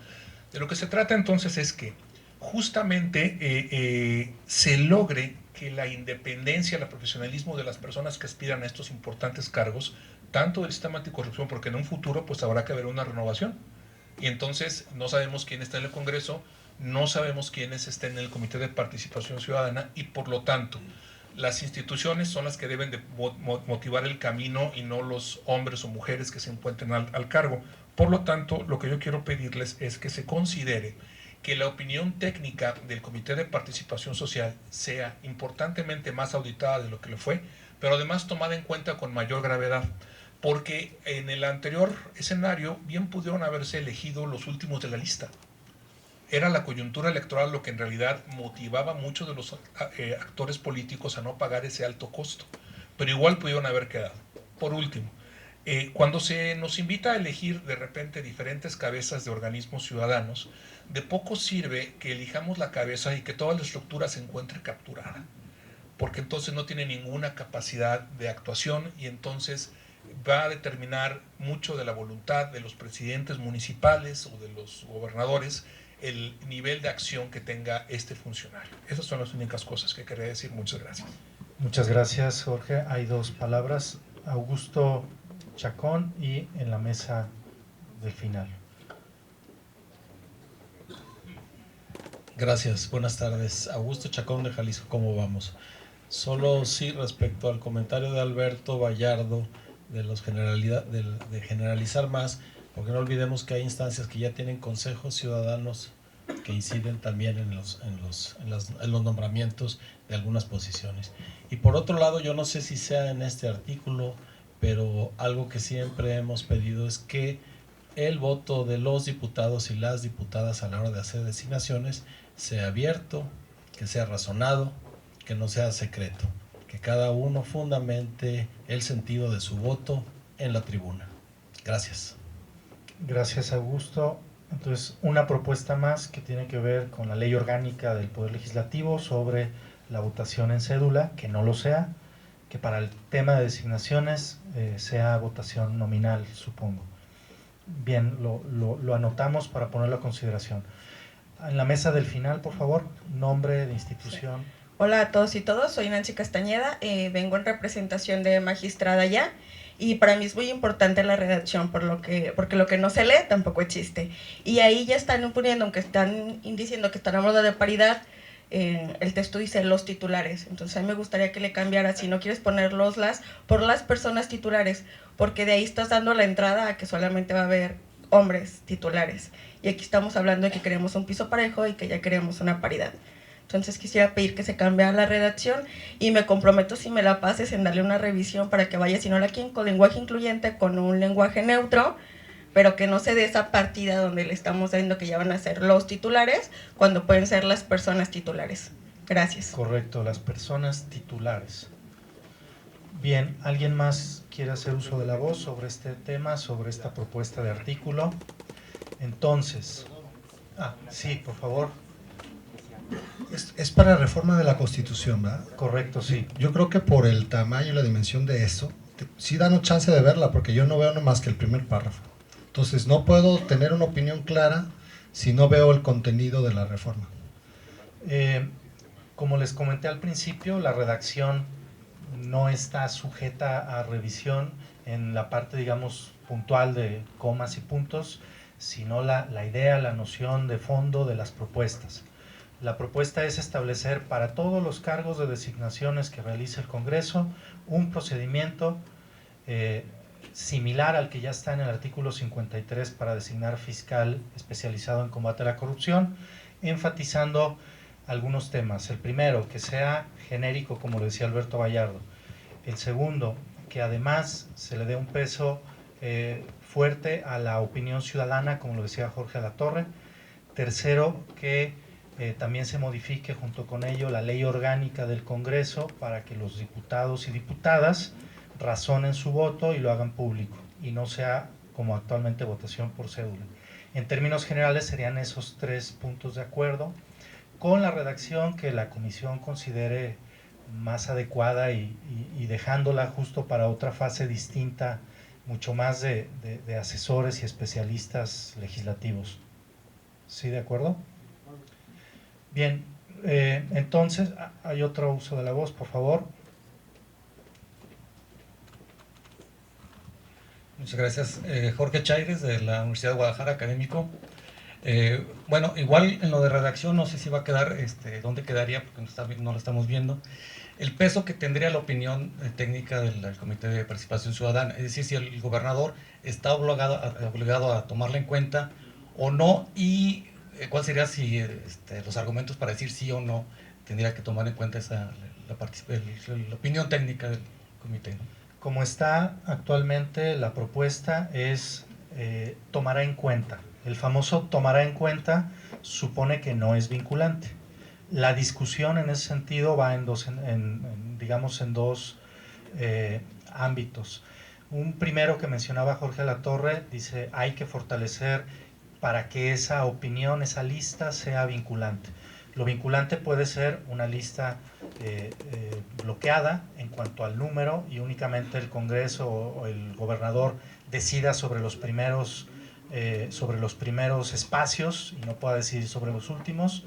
De lo que se trata entonces es que justamente se logre que la independencia, el profesionalismo de las personas que aspiran a estos importantes cargos, tanto del sistema anticorrupción, porque en un futuro pues habrá que haber una renovación, y entonces no sabemos quién está en el Congreso, no sabemos quiénes estén en el Comité de Participación Ciudadana, y por lo tanto las instituciones son las que deben de motivar el camino y no los hombres o mujeres que se encuentren al cargo. Por lo tanto, lo que yo quiero pedirles es que se considere que la opinión técnica del Comité de Participación Social sea importantemente más auditada de lo que lo fue, pero además tomada en cuenta con mayor gravedad, porque en el anterior escenario bien pudieron haberse elegido los últimos de la lista. Era la coyuntura electoral lo que en realidad motivaba a muchos de los actores políticos a no pagar ese alto costo, pero igual pudieron haber quedado. Por último, cuando se nos invita a elegir de repente diferentes cabezas de organismos ciudadanos, de poco sirve que elijamos la cabeza y que toda la estructura se encuentre capturada, porque entonces no tiene ninguna capacidad de actuación y entonces va a determinar mucho de la voluntad de los presidentes municipales o de los gobernadores el nivel de acción que tenga este funcionario. Esas son las únicas cosas que quería decir. Muchas gracias. Muchas gracias, Jorge. Hay dos palabras, Augusto Chacón y en la mesa del final. Gracias, buenas tardes. Augusto Chacón de Jalisco, ¿cómo vamos? Solo sí respecto al comentario de Alberto Vallardo de de generalizar más, porque no olvidemos que hay instancias que ya tienen consejos ciudadanos que inciden también en los nombramientos de algunas posiciones. Y por otro lado, yo no sé si sea en este artículo, pero algo que siempre hemos pedido es que el voto de los diputados y las diputadas a la hora de hacer designaciones sea abierto, que sea razonado, que no sea secreto, que cada uno fundamente el sentido de su voto en la tribuna. Gracias. Gracias, Augusto. Entonces, una propuesta más que tiene que ver con la ley orgánica del Poder Legislativo sobre la votación en cédula, que no lo sea, que para el tema de designaciones sea votación nominal, supongo. Bien, lo anotamos para ponerlo a consideración. En la mesa del final, por favor, nombre de institución. Sí. Hola a todos y todas, soy Nancy Castañeda, vengo en representación de magistrada ya, y para mí es muy importante la redacción, porque lo que no se lee tampoco existe. Y ahí ya están imponiendo, aunque están diciendo que están hablando de paridad, el texto dice los titulares, entonces a mí me gustaría que le cambiara, si no quieres poner los las, por las personas titulares, porque de ahí estás dando la entrada a que solamente va a haber hombres titulares, y aquí estamos hablando de que queremos un piso parejo y que ya queremos una paridad. Entonces quisiera pedir que se cambie la redacción y me comprometo, si me la pases, en darle una revisión para que vaya, si no la quieren con lenguaje incluyente, con un lenguaje neutro, pero que no se dé esa partida donde le estamos diciendo que ya van a ser los titulares, cuando pueden ser las personas titulares. Gracias. Correcto, las personas titulares. Bien, ¿alguien más quiere hacer uso de la voz sobre este tema, sobre esta propuesta de artículo? Entonces, sí, por favor. Es para reforma de la Constitución, ¿verdad? Correcto, sí. Yo creo que por el tamaño y la dimensión de eso, sí danos chance de verla, porque yo no veo más que el primer párrafo. Entonces, no puedo tener una opinión clara si no veo el contenido de la reforma. Como les comenté al principio, la redacción no está sujeta a revisión en la parte, digamos, puntual de comas y puntos, sino la idea, la noción de fondo de las propuestas. La propuesta es establecer para todos los cargos de designaciones que realice el Congreso un procedimiento similar al que ya está en el artículo 53 para designar fiscal especializado en combate a la corrupción, enfatizando algunos temas. El primero, que sea genérico, como lo decía Alberto Vallardo. El segundo, que además se le dé un peso fuerte a la opinión ciudadana, como lo decía Jorge Alatorre. Tercero, que también se modifique junto con ello la ley orgánica del Congreso para que los diputados y diputadas razonen su voto y lo hagan público y no sea como actualmente votación por cédula. En términos generales serían esos 3 puntos de acuerdo, con la redacción que la comisión considere más adecuada y dejándola justo para otra fase distinta, mucho más de asesores y especialistas legislativos. ¿Sí, de acuerdo? Bien, entonces, hay otro uso de la voz, por favor. Muchas gracias. Jorge Chaires, de la Universidad de Guadalajara, académico. Bueno, igual en lo de redacción, no sé si va a quedar, dónde quedaría, porque no lo estamos viendo. El peso que tendría la opinión técnica del Comité de Participación Ciudadana, es decir, si el gobernador está obligado a tomarla en cuenta o no, y cuál sería si los argumentos para decir sí o no tendría que tomar en cuenta la opinión técnica del comité, ¿no? Como está actualmente la propuesta es tomará en cuenta. El famoso tomará en cuenta supone que no es vinculante. La discusión en ese sentido va en dos ámbitos. Un primero que mencionaba Jorge Alatorre, dice hay que fortalecer para que esa opinión, esa lista sea vinculante. Lo vinculante puede ser una lista bloqueada en cuanto al número y únicamente el Congreso o el gobernador decida sobre los primeros espacios y no pueda decidir sobre los últimos.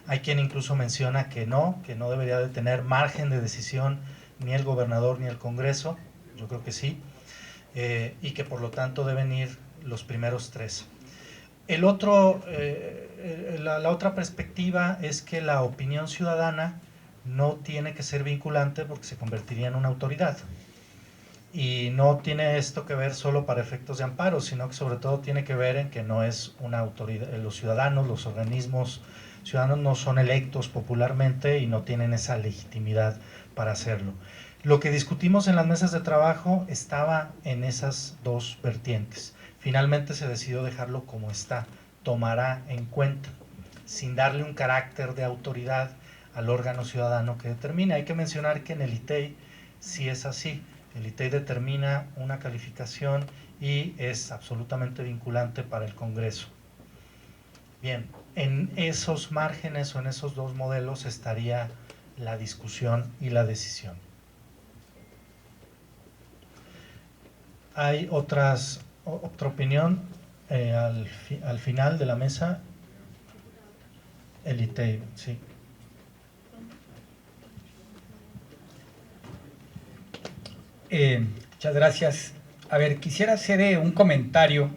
Hay quien incluso menciona que no debería de tener margen de decisión ni el gobernador ni el Congreso, yo creo que sí, y que por lo tanto deben ir los primeros 3. La otra perspectiva es que la opinión ciudadana no tiene que ser vinculante porque se convertiría en una autoridad. Y no tiene esto que ver solo para efectos de amparo, sino que sobre todo tiene que ver en que no es una autoridad. Los ciudadanos, los organismos ciudadanos no son electos popularmente y no tienen esa legitimidad para hacerlo. Lo que discutimos en las mesas de trabajo estaba en esas dos vertientes. Finalmente se decidió dejarlo como está, tomará en cuenta, sin darle un carácter de autoridad al órgano ciudadano que determine. Hay que mencionar que en el ITEI sí es así. El ITEI determina una calificación y es absolutamente vinculante para el Congreso. Bien, en esos márgenes o en esos dos modelos estaría la discusión y la decisión. Hay otra opinión al final de la mesa. El ITEI, sí. Muchas gracias. A ver, quisiera hacer un comentario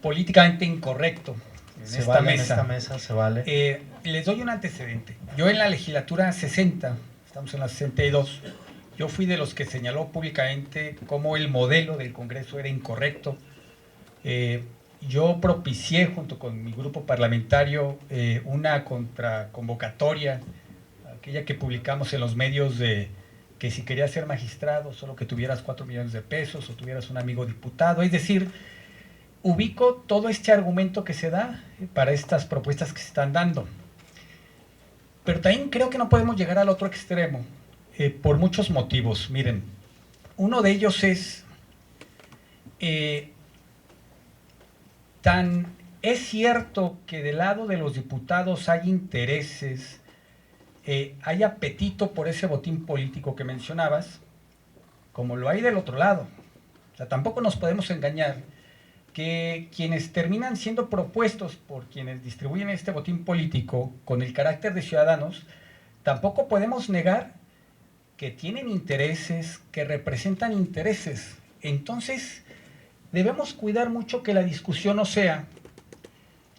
políticamente incorrecto, en Se esta vale mesa. en esta mesa, se vale. Les doy un antecedente. Yo en la legislatura 60, estamos en la 62, yo fui de los que señaló públicamente cómo el modelo del Congreso era incorrecto. Yo propicié junto con mi grupo parlamentario una contraconvocatoria, aquella que publicamos en los medios de que si querías ser magistrado, solo que tuvieras 4 millones de pesos o tuvieras un amigo diputado. Es decir, ubico todo este argumento que se da para estas propuestas que se están dando. Pero también creo que no podemos llegar al otro extremo, por muchos motivos. Miren, uno de ellos es, es cierto que del lado de los diputados hay intereses, hay apetito por ese botín político que mencionabas, como lo hay del otro lado. O sea, tampoco nos podemos engañar que quienes terminan siendo propuestos por quienes distribuyen este botín político con el carácter de ciudadanos, tampoco podemos negar que tienen intereses, que representan intereses. Entonces, debemos cuidar mucho que la discusión no sea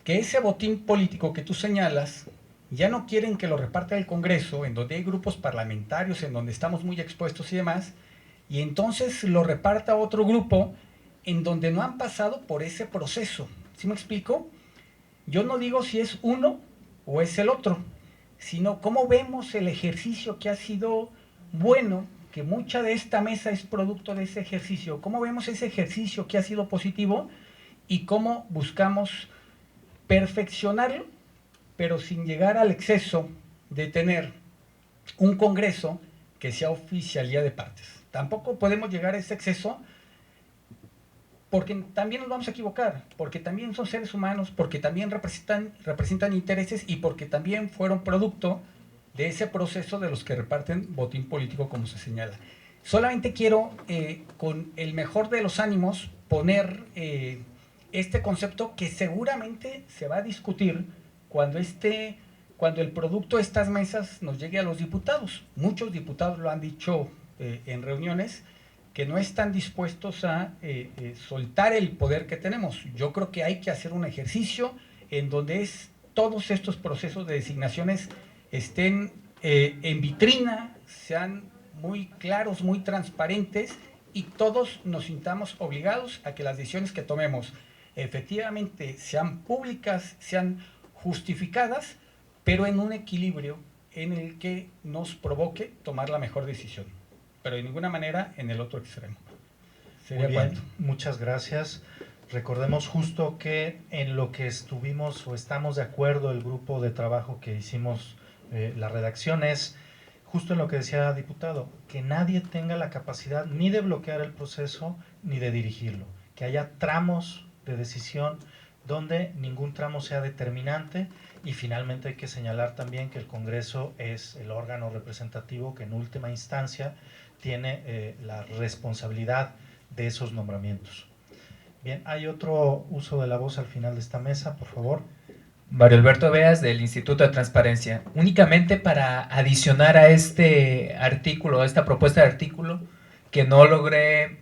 que ese botín político que tú señalas ya no quieren que lo reparta el Congreso, en donde hay grupos parlamentarios, en donde estamos muy expuestos y demás, y entonces lo reparta otro grupo en donde no han pasado por ese proceso. ¿Sí me explico? Yo no digo si es uno o es el otro, sino cómo vemos el ejercicio que ha sido bueno, que mucha de esta mesa es producto de ese ejercicio, cómo vemos ese ejercicio que ha sido positivo y cómo buscamos perfeccionarlo, pero sin llegar al exceso de tener un Congreso que sea oficialía de partes. Tampoco podemos llegar a ese exceso porque también nos vamos a equivocar, porque también son seres humanos, porque también representan intereses y porque también fueron producto de ese proceso de los que reparten botín político, como se señala. Solamente quiero, con el mejor de los ánimos, poner este concepto que seguramente se va a discutir cuando el producto de estas mesas nos llegue a los diputados. Muchos diputados lo han dicho en reuniones, que no están dispuestos a soltar el poder que tenemos. Yo creo que hay que hacer un ejercicio en donde todos estos procesos de designaciones estén en vitrina, sean muy claros, muy transparentes y todos nos sintamos obligados a que las decisiones que tomemos efectivamente sean públicas, sean justificadas, pero en un equilibrio en el que nos provoque tomar la mejor decisión, pero de ninguna manera en el otro extremo. Muy bien, muchas gracias. Recordemos justo que en lo que estuvimos o estamos de acuerdo el grupo de trabajo que hicimos la redacción es justo en lo que decía el diputado, que nadie tenga la capacidad ni de bloquear el proceso ni de dirigirlo, que haya tramos de decisión donde ningún tramo sea determinante y finalmente hay que señalar también que el Congreso es el órgano representativo que en última instancia tiene la responsabilidad de esos nombramientos. Bien, hay otro uso de la voz al final de esta mesa, por favor. Mario Alberto Beas, del Instituto de Transparencia. Únicamente para adicionar a este artículo, a esta propuesta de artículo, que no logré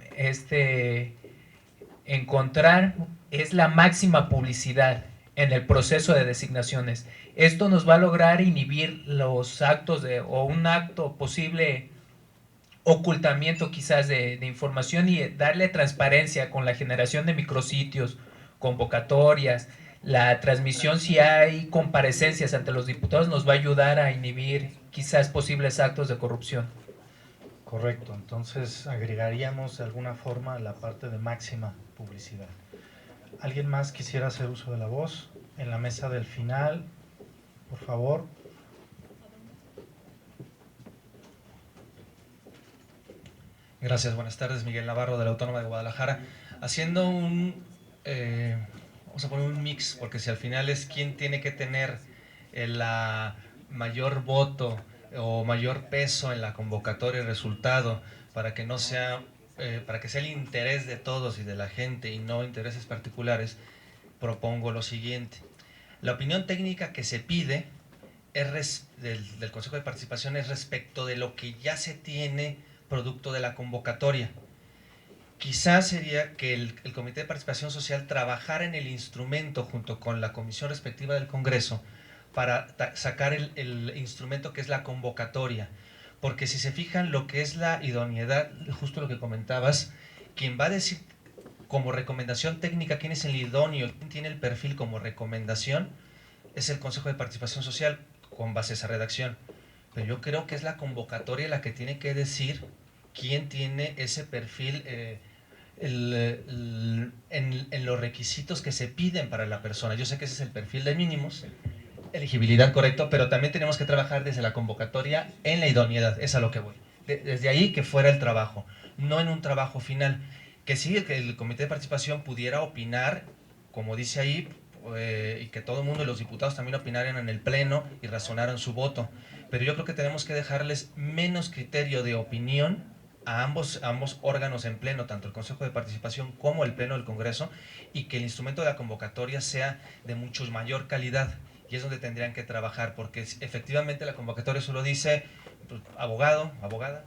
encontrar, es la máxima publicidad en el proceso de designaciones. Esto nos va a lograr inhibir los actos o un acto posible ocultamiento quizás de información y darle transparencia con la generación de micrositios, convocatorias, la transmisión si hay comparecencias ante los diputados nos va a ayudar a inhibir quizás posibles actos de corrupción. Correcto, entonces agregaríamos de alguna forma la parte de máxima publicidad. ¿Alguien más quisiera hacer uso de la voz? En la mesa del final, por favor. Gracias, buenas tardes. Miguel Navarro, de la Autónoma de Guadalajara. Haciendo vamos a poner un mix, porque si al final es quién tiene que tener la mayor voto o mayor peso en la convocatoria y resultado para que no sea, para que sea el interés de todos y de la gente y no intereses particulares, propongo lo siguiente. La opinión técnica que se pide del Consejo de Participación es respecto de lo que ya se tiene producto de la convocatoria. quizás sería que el Comité de Participación Social trabajara en el instrumento junto con la comisión respectiva del Congreso para sacar el instrumento que es la convocatoria. Porque si se fijan lo que es la idoneidad, justo lo que comentabas, quien va a decir como recomendación técnica quién es el idóneo, quién tiene el perfil como recomendación, es el Consejo de Participación Social con base a esa redacción. Pero yo creo que es la convocatoria la que tiene que decir quién tiene ese perfil en los requisitos que se piden para la persona. Yo sé que ese es el perfil de mínimos, elegibilidad, correcto, pero también tenemos que trabajar desde la convocatoria en la idoneidad, es a lo que voy. Desde ahí que fuera el trabajo, no en un trabajo final. Que sí, que el Comité de Participación pudiera opinar, como dice ahí, y que todo el mundo y los diputados también opinaran en el Pleno y razonaran su voto. Pero yo creo que tenemos que dejarles menos criterio de opinión a ambos órganos en Pleno, tanto el Consejo de Participación como el Pleno del Congreso, y que el instrumento de la convocatoria sea de mucho mayor calidad. Y es donde tendrían que trabajar, porque efectivamente la convocatoria solo dice pues, abogado, abogada,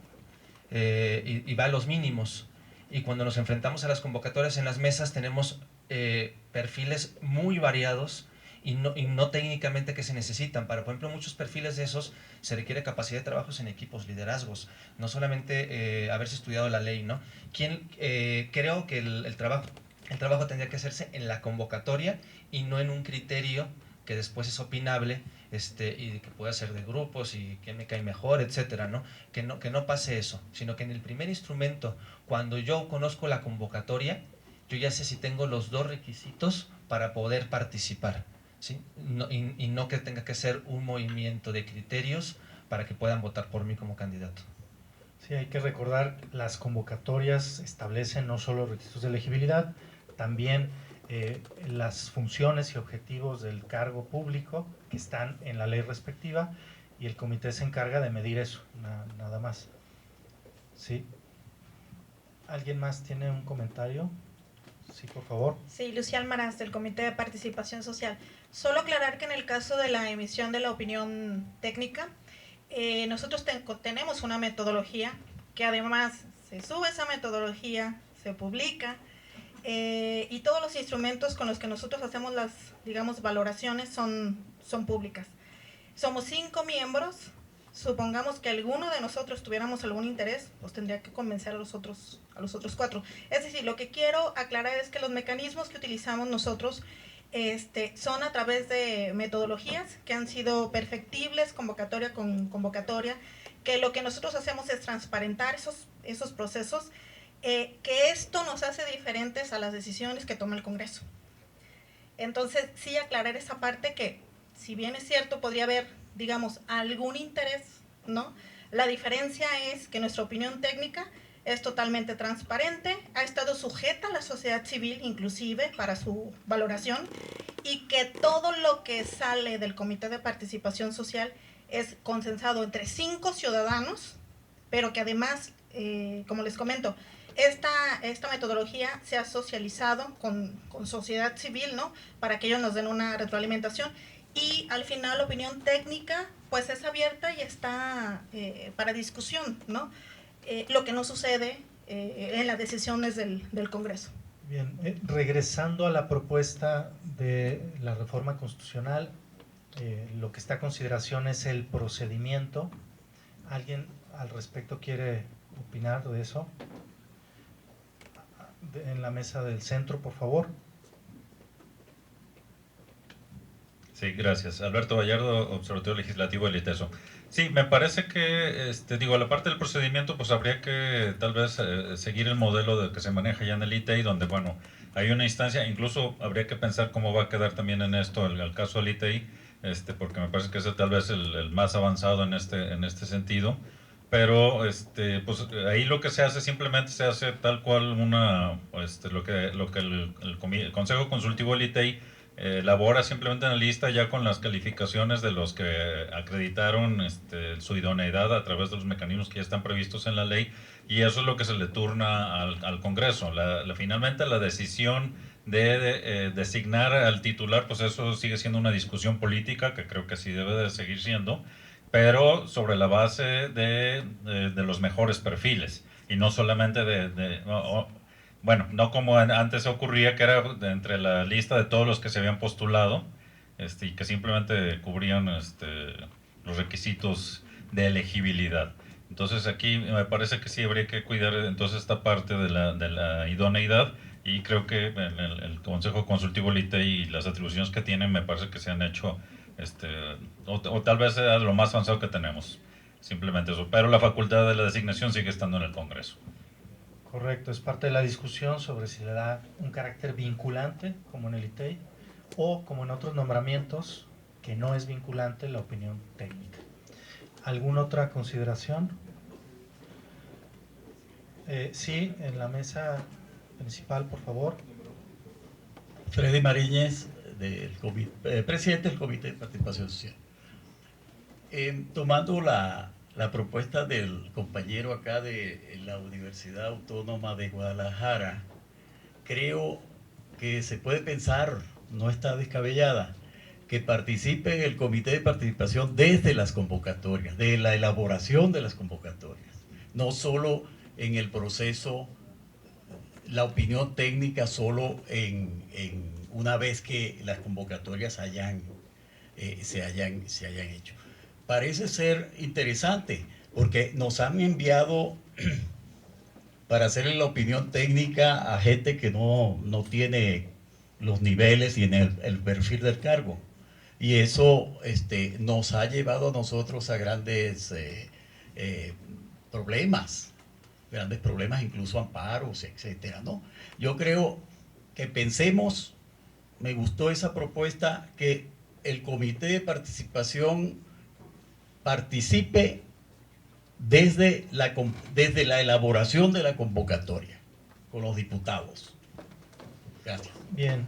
y va a los mínimos. Y cuando nos enfrentamos a las convocatorias en las mesas tenemos perfiles muy variados y no técnicamente que se necesitan. Por ejemplo, muchos perfiles de esos se requiere capacidad de trabajos en equipos, liderazgos, no solamente haberse estudiado la ley, ¿no? Creo que el trabajo tendría que hacerse en la convocatoria y no en un criterio que después es opinable y que pueda ser de grupos y quién me cae mejor, etcétera, ¿no? Que no pase eso, sino que en el primer instrumento, cuando yo conozco la convocatoria, yo ya sé si tengo los dos requisitos para poder participar, ¿sí? Y no que tenga que ser un movimiento de criterios para que puedan votar por mí como candidato. Sí, hay que recordar, las convocatorias establecen no solo requisitos de elegibilidad, también las funciones y objetivos del cargo público que están en la ley respectiva, y el comité se encarga de medir eso, nada más. ¿Sí? ¿Alguien más tiene un comentario? Sí, por favor. Sí, Lucía Almaraz, del Comité de Participación Social. Solo aclarar que en el caso de la emisión de la opinión técnica, nosotros tenemos una metodología que además se sube esa metodología, se publica, y todos los instrumentos con los que nosotros hacemos las, digamos, valoraciones son públicas. Somos 5 miembros, supongamos que alguno de nosotros tuviéramos algún interés, pues tendría que convencer a los otros 4. Es decir, lo que quiero aclarar es que los mecanismos que utilizamos nosotros son a través de metodologías que han sido perfectibles, convocatoria con convocatoria, que lo que nosotros hacemos es transparentar esos procesos, que esto nos hace diferentes a las decisiones que toma el Congreso. Entonces, sí aclarar esa parte que, si bien es cierto, podría haber, digamos, algún interés, ¿no? La diferencia es que nuestra opinión técnica es totalmente transparente, ha estado sujeta a la sociedad civil, inclusive, para su valoración, y que todo lo que sale del Comité de Participación Social es consensado entre 5 ciudadanos, pero que además, como les comento, esta metodología se ha socializado con sociedad civil, ¿no? Para que ellos nos den una retroalimentación, y al final la opinión técnica pues es abierta y está para discusión, ¿no? Lo que no sucede en las decisiones del Congreso. Bien, regresando a la propuesta de la reforma constitucional, lo que está a consideración es el procedimiento. ¿Alguien al respecto quiere opinar de eso? En la mesa del centro, por favor. Sí, gracias. Alberto Vallardo, Observatorio Legislativo del ITESO. Sí, me parece que, la parte del procedimiento, pues habría que tal vez seguir el modelo de que se maneja ya en el ITEI, donde, bueno, hay una instancia, incluso habría que pensar cómo va a quedar también en esto el caso del ITEI, porque me parece que es tal vez el más avanzado en este sentido. Pero pues ahí lo que se hace simplemente se hace tal cual lo que el Consejo Consultivo del ITEI elabora simplemente una lista ya con las calificaciones de los que acreditaron su idoneidad a través de los mecanismos que ya están previstos en la ley, y eso es lo que se le turna al Congreso. Finalmente la decisión de designar al titular, pues eso sigue siendo una discusión política que creo que así debe de seguir siendo, pero sobre la base de los mejores perfiles, y no solamente bueno, no como antes ocurría, que era entre la lista de todos los que se habían postulado, y que simplemente cubrían los requisitos de elegibilidad. Entonces aquí me parece que sí habría que cuidar entonces esta parte de la idoneidad, y creo que el Consejo Consultivo del ITEI y las atribuciones que tienen me parece que se han hecho, o tal vez sea lo más avanzado que tenemos, simplemente eso, pero la facultad de la designación sigue estando en el Congreso. Correcto, es parte de la discusión sobre si le da un carácter vinculante, como en el ITEI, o como en otros nombramientos, que no es vinculante la opinión técnica. ¿Alguna otra consideración? Sí, en la mesa principal, por favor. Freddy Mariñez, presidente del Comité de Participación Social. Tomando la propuesta del compañero acá de la Universidad Autónoma de Guadalajara, creo que se puede pensar, no está descabellada, que participe en el Comité de Participación desde las convocatorias, de la elaboración de las convocatorias, no solo en el proceso, la opinión técnica solo en una vez que las convocatorias se hayan hecho. Parece ser interesante porque nos han enviado para hacerle la opinión técnica a gente que no tiene los niveles y en el perfil del cargo. Y eso nos ha llevado a nosotros a grandes problemas, incluso amparos, etcétera, ¿no? Yo creo que pensemos, me gustó esa propuesta, que el Comité de Participación participe desde la elaboración de la convocatoria con los diputados. Gracias. Bien,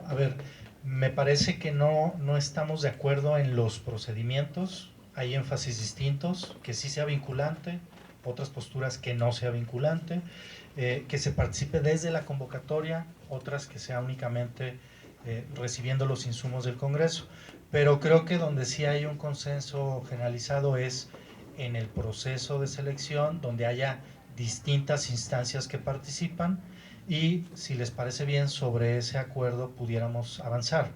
a ver, me parece que no estamos de acuerdo en los procedimientos, hay énfasis distintos, que sí sea vinculante, otras posturas que no sea vinculante, que se participe desde la convocatoria, otras que sea únicamente recibiendo los insumos del Congreso. Pero creo que donde sí hay un consenso generalizado es en el proceso de selección, donde haya distintas instancias que participan, y si les parece bien, sobre ese acuerdo pudiéramos avanzar.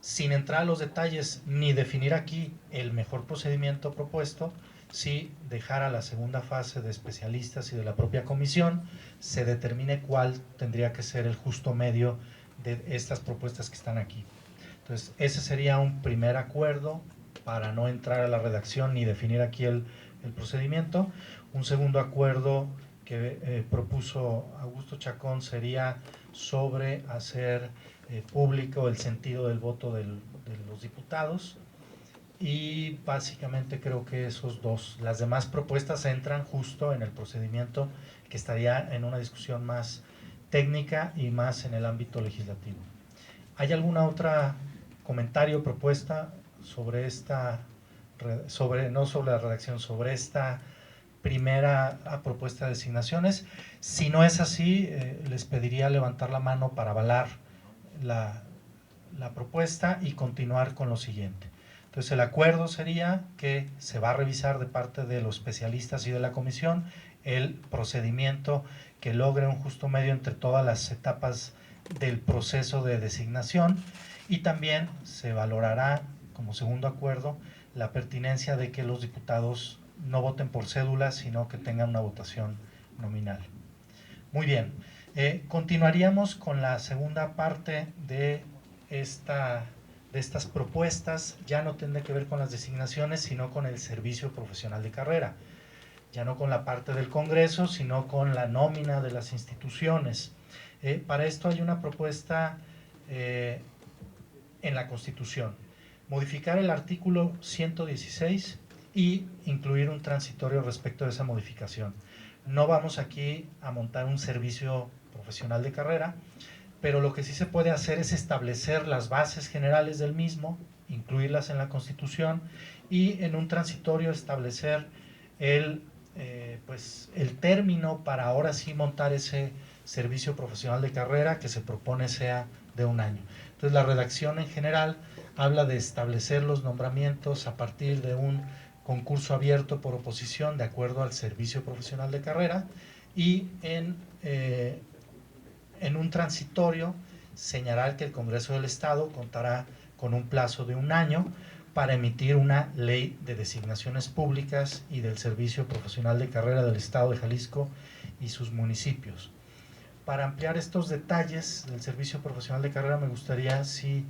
Sin entrar a los detalles ni definir aquí el mejor procedimiento propuesto, sí dejar a la segunda fase de especialistas y de la propia comisión se determine cuál tendría que ser el justo medio de estas propuestas que están aquí. Entonces, ese sería un primer acuerdo para no entrar a la redacción ni definir aquí el procedimiento. Un segundo acuerdo que propuso Augusto Chacón sería sobre hacer público el sentido del voto de los diputados, y básicamente creo que esos dos. Las demás propuestas entran justo en el procedimiento que estaría en una discusión más técnica y más en el ámbito legislativo. ¿Hay alguna otra comentario, propuesta sobre no sobre la redacción, sobre esta primera propuesta de designaciones? Si no es así, les pediría levantar la mano para avalar la propuesta y continuar con lo siguiente. Entonces, el acuerdo sería que se va a revisar de parte de los especialistas y de la comisión el procedimiento que logre un justo medio entre todas las etapas del proceso de designación, y también se valorará como segundo acuerdo la pertinencia de que los diputados no voten por cédula, sino que tengan una votación nominal. Muy bien, continuaríamos con la segunda parte de estas propuestas. Ya no tendrá que ver con las designaciones, sino con el servicio profesional de carrera. Ya no con la parte del Congreso, sino con la nómina de las instituciones. Para esto hay una propuesta en la Constitución: modificar el artículo 116 y incluir un transitorio respecto de esa modificación. No vamos aquí a montar un servicio profesional de carrera, pero lo que sí se puede hacer es establecer las bases generales del mismo, incluirlas en la Constitución, y en un transitorio establecer el término para ahora sí montar ese servicio profesional de carrera que se propone sea de 1 año. Entonces, la redacción en general habla de establecer los nombramientos a partir de un concurso abierto por oposición de acuerdo al servicio profesional de carrera, y en En un transitorio, señalar que el Congreso del Estado contará con un plazo de 1 año para emitir una ley de designaciones públicas y del servicio profesional de carrera del Estado de Jalisco y sus municipios. Para ampliar estos detalles del servicio profesional de carrera, me gustaría si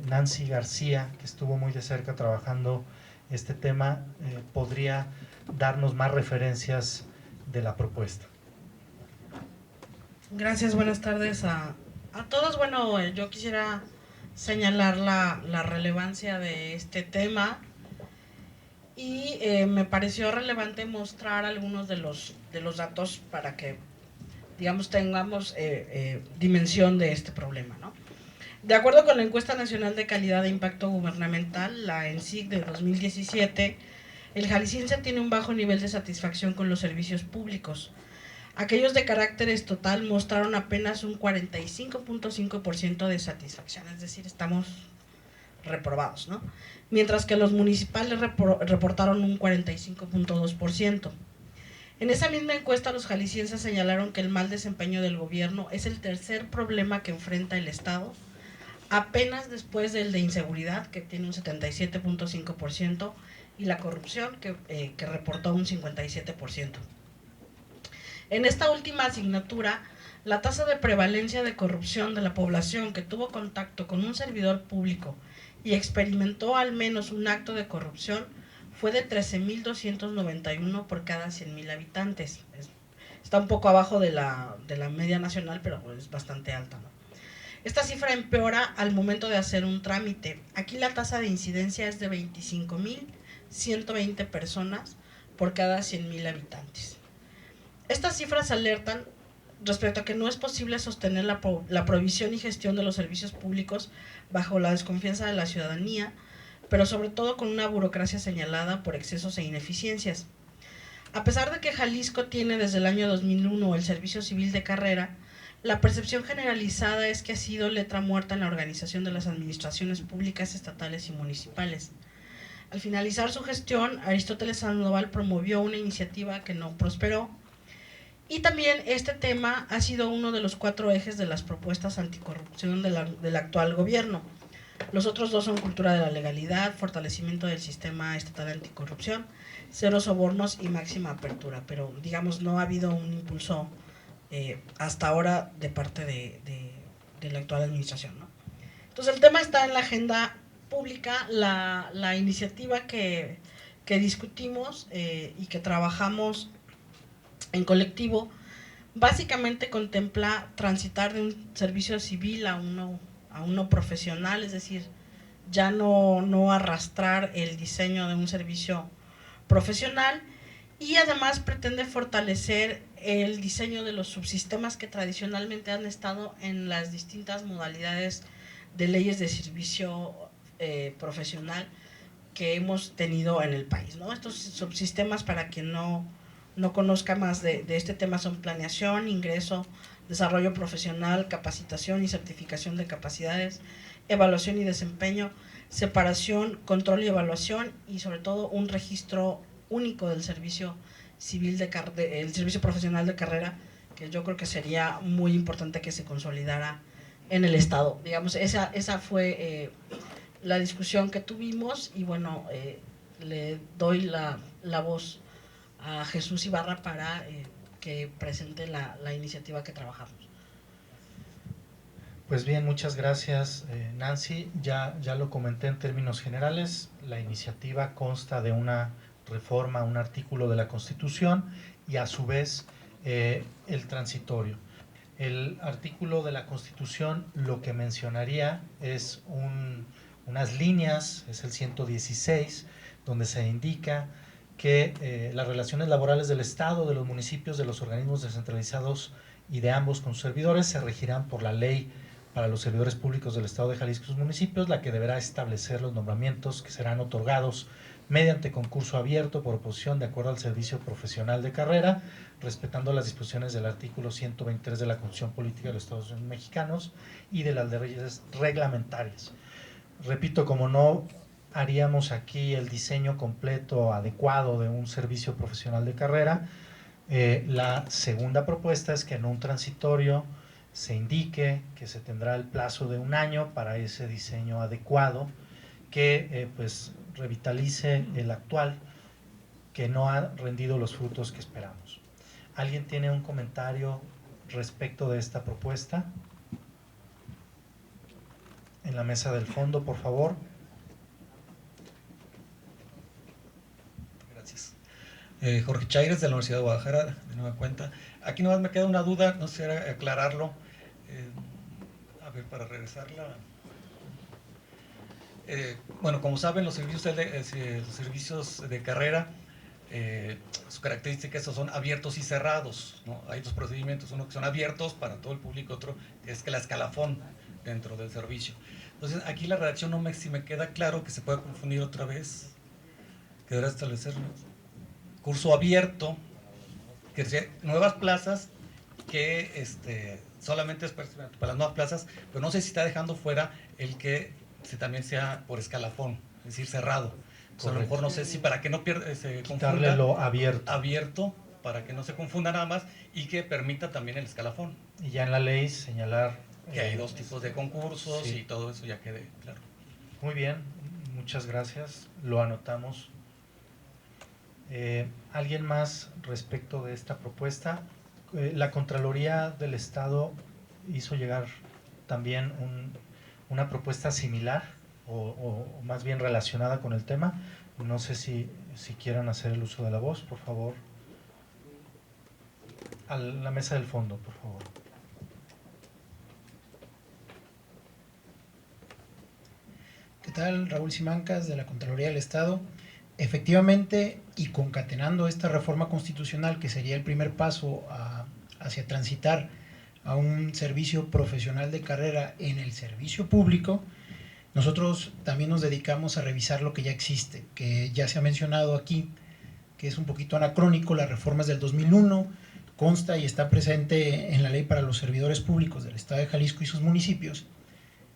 Nancy García, que estuvo muy de cerca trabajando este tema, podría darnos más referencias de la propuesta. Gracias, buenas tardes a todos. Bueno, yo quisiera señalar la relevancia de este tema y me pareció relevante mostrar algunos de los datos para que, digamos, tengamos dimensión de este problema, ¿no? De acuerdo con la Encuesta Nacional de Calidad de Impacto Gubernamental, la ENSIG de 2017, el jalisciense tiene un bajo nivel de satisfacción con los servicios públicos. Aquellos de carácter total mostraron apenas un 45.5% de satisfacción, es decir, estamos reprobados, ¿no? Mientras que los municipales reportaron un 45.2%. En esa misma encuesta, los jaliscienses señalaron que el mal desempeño del gobierno es el tercer problema que enfrenta el Estado, apenas después del de inseguridad, que tiene un 77.5%, y la corrupción, que reportó un 57%. En esta última asignatura, la tasa de prevalencia de corrupción de la población que tuvo contacto con un servidor público y experimentó al menos un acto de corrupción fue de 13.291 por cada 100.000 habitantes. Está un poco abajo de la media nacional, pero es bastante alta, ¿no? Esta cifra empeora al momento de hacer un trámite. Aquí la tasa de incidencia es de 25.120 personas por cada 100.000 habitantes. Estas cifras alertan respecto a que no es posible sostener la provisión y gestión de los servicios públicos bajo la desconfianza de la ciudadanía, pero sobre todo con una burocracia señalada por excesos e ineficiencias. A pesar de que Jalisco tiene desde el año 2001 el servicio civil de carrera, la percepción generalizada es que ha sido letra muerta en la organización de las administraciones públicas estatales y municipales. Al finalizar su gestión, Aristóteles Sandoval promovió una iniciativa que no prosperó, y también este tema ha sido uno de los 4 ejes de las propuestas anticorrupción del actual gobierno. Los otros 2 son cultura de la legalidad, fortalecimiento del sistema estatal anticorrupción, 0 sobornos y máxima apertura. Pero, digamos, no ha habido un impulso hasta ahora de parte de la actual administración, ¿no? Entonces, el tema está en la agenda pública. La iniciativa que discutimos y que trabajamos en colectivo, básicamente contempla transitar de un servicio civil a uno profesional, es decir, ya no arrastrar el diseño de un servicio profesional, y además pretende fortalecer el diseño de los subsistemas que tradicionalmente han estado en las distintas modalidades de leyes de servicio profesional que hemos tenido en el país, ¿no? Estos subsistemas, para quien no conozca más de este tema, son planeación, ingreso, desarrollo profesional, capacitación y certificación de capacidades, evaluación y desempeño, separación, control y evaluación, y sobre todo un registro único del servicio civil el servicio profesional de carrera, que yo creo que sería muy importante que se consolidara en el Estado. Digamos, esa fue la discusión que tuvimos, y bueno, le doy la voz a Jesús Ibarra para que presente la iniciativa que trabajamos. Pues bien, muchas gracias, Nancy. Ya lo comenté en términos generales. La iniciativa consta de una reforma a un artículo de la Constitución y a su vez el transitorio. El artículo de la Constitución lo que mencionaría es unas líneas, es el 116, donde se indica que las relaciones laborales del Estado, de los municipios, de los organismos descentralizados y de ambos con sus servidores se regirán por la ley para los servidores públicos del Estado de Jalisco y sus municipios, la que deberá establecer los nombramientos que serán otorgados mediante concurso abierto por oposición de acuerdo al servicio profesional de carrera, respetando las disposiciones del artículo 123 de la Constitución Política de los Estados Unidos Mexicanos y de las leyes reglamentarias. Repito, como no haríamos aquí el diseño completo adecuado de un servicio profesional de carrera, la segunda propuesta es que en un transitorio se indique que se tendrá el plazo de 1 año para ese diseño adecuado que pues revitalice el actual, que no ha rendido los frutos que esperamos. ¿Alguien tiene un comentario respecto de esta propuesta? En la mesa del fondo, por favor. Gracias. Jorge Chaires, de la Universidad de Guadalajara, de nueva cuenta. Aquí nomás me queda una duda, no sé aclararlo. A ver, para regresarla. Bueno, como saben, los servicios de carrera, sus características son abiertos y cerrados, ¿no? Hay dos procedimientos, uno que son abiertos para todo el público, otro es que la escalafón dentro del servicio. Entonces, aquí la redacción si me queda claro que se puede confundir otra vez, que deberá establecer curso abierto, que sea nuevas plazas, que solamente es para las nuevas plazas, pero no sé si está dejando fuera el que también sea por escalafón, es decir, cerrado. Entonces, a lo mejor no sé si para que no se confunda. Quitarle lo abierto. Abierto, para que no se confunda nada más y que permita también el escalafón. Y ya en la ley señalar que hay dos tipos de concursos, sí. Y todo eso ya quede claro. Muy bien, muchas gracias, lo anotamos. ¿Alguien más respecto de esta propuesta? La Contraloría del Estado hizo llegar también una propuesta similar o más bien relacionada con el tema. No sé si quieran hacer el uso de la voz, por favor. A la mesa del fondo, por favor. ¿Qué tal? Raúl Simancas, de la Contraloría del Estado. Efectivamente, y concatenando esta reforma constitucional, que sería el primer paso hacia transitar a un servicio profesional de carrera en el servicio público, nosotros también nos dedicamos a revisar lo que ya existe, que ya se ha mencionado aquí, que es un poquito anacrónico, las reformas del 2001, consta y está presente en la Ley para los Servidores Públicos del Estado de Jalisco y sus municipios,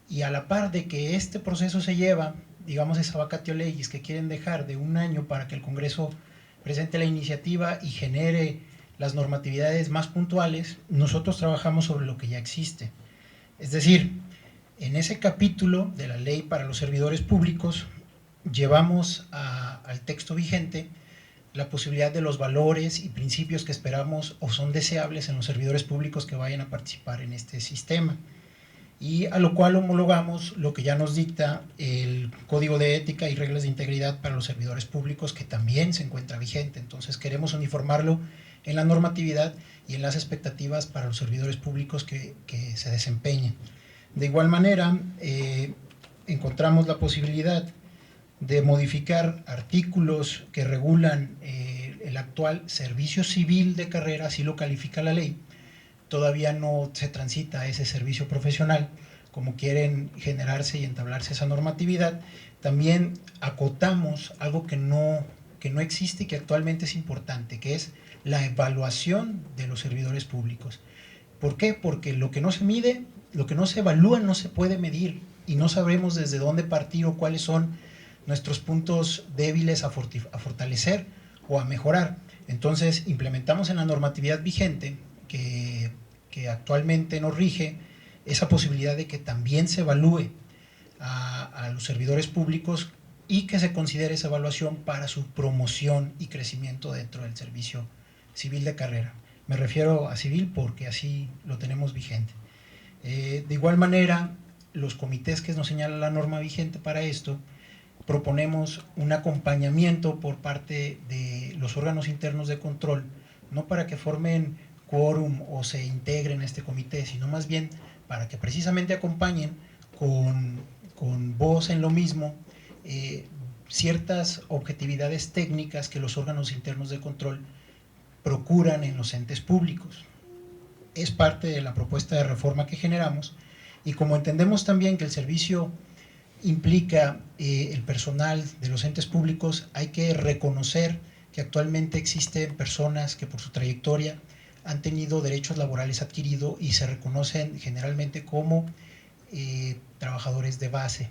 y a la par de que este proceso se lleva, digamos, esa vacatio legis que quieren dejar de 1 año para que el Congreso presente la iniciativa y genere las normatividades más puntuales, nosotros trabajamos sobre lo que ya existe. Es decir, en ese capítulo de la Ley para los Servidores Públicos llevamos al texto vigente la posibilidad de los valores y principios que esperamos o son deseables en los servidores públicos que vayan a participar en este sistema. Y a lo cual homologamos lo que ya nos dicta el Código de Ética y Reglas de Integridad para los Servidores Públicos, que también se encuentra vigente. Entonces queremos uniformarlo en la normatividad y en las expectativas para los servidores públicos que se desempeñen. De igual manera, encontramos la posibilidad de modificar artículos que regulan el actual servicio civil de carrera, así lo califica la ley. Todavía no se transita a ese servicio profesional, como quieren generarse y entablarse esa normatividad. También acotamos algo que no existe y que actualmente es importante, que es la evaluación de los servidores públicos. ¿Por qué? Porque lo que no se mide, lo que no se evalúa no se puede medir y no sabremos desde dónde partir o cuáles son nuestros puntos débiles a fortalecer o a mejorar. Entonces implementamos en la normatividad vigente que actualmente nos rige esa posibilidad de que también se evalúe a los servidores públicos y que se considere esa evaluación para su promoción y crecimiento dentro del servicio civil de carrera. Me refiero a civil porque así lo tenemos vigente. De igual manera, los comités que nos señala la norma vigente para esto, proponemos un acompañamiento por parte de los órganos internos de control, no para que formen quórum o se integren a este comité, sino más bien para que precisamente acompañen con voz en lo mismo ciertas objetividades técnicas que los órganos internos de control procuran en los entes públicos. Es parte de la propuesta de reforma que generamos y como entendemos también que el servicio implica el personal de los entes públicos, hay que reconocer que actualmente existen personas que por su trayectoria han tenido derechos laborales adquiridos y se reconocen generalmente como trabajadores de base.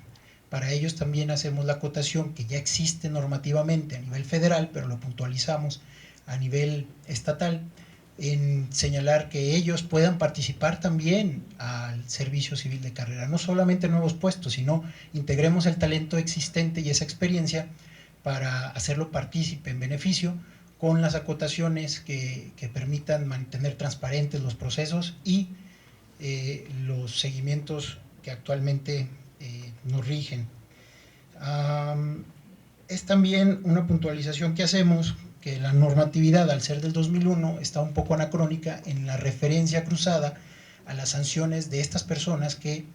Para ellos también hacemos la acotación que ya existe normativamente a nivel federal, pero lo puntualizamos a nivel estatal, en señalar que ellos puedan participar también al servicio civil de carrera, no solamente nuevos puestos, sino integremos el talento existente y esa experiencia para hacerlo partícipe en beneficio, con las acotaciones que permitan mantener transparentes los procesos y los seguimientos que actualmente nos rigen. Es también una puntualización que hacemos, que la normatividad, al ser del 2001, está un poco anacrónica en la referencia cruzada a las sanciones de estas personas que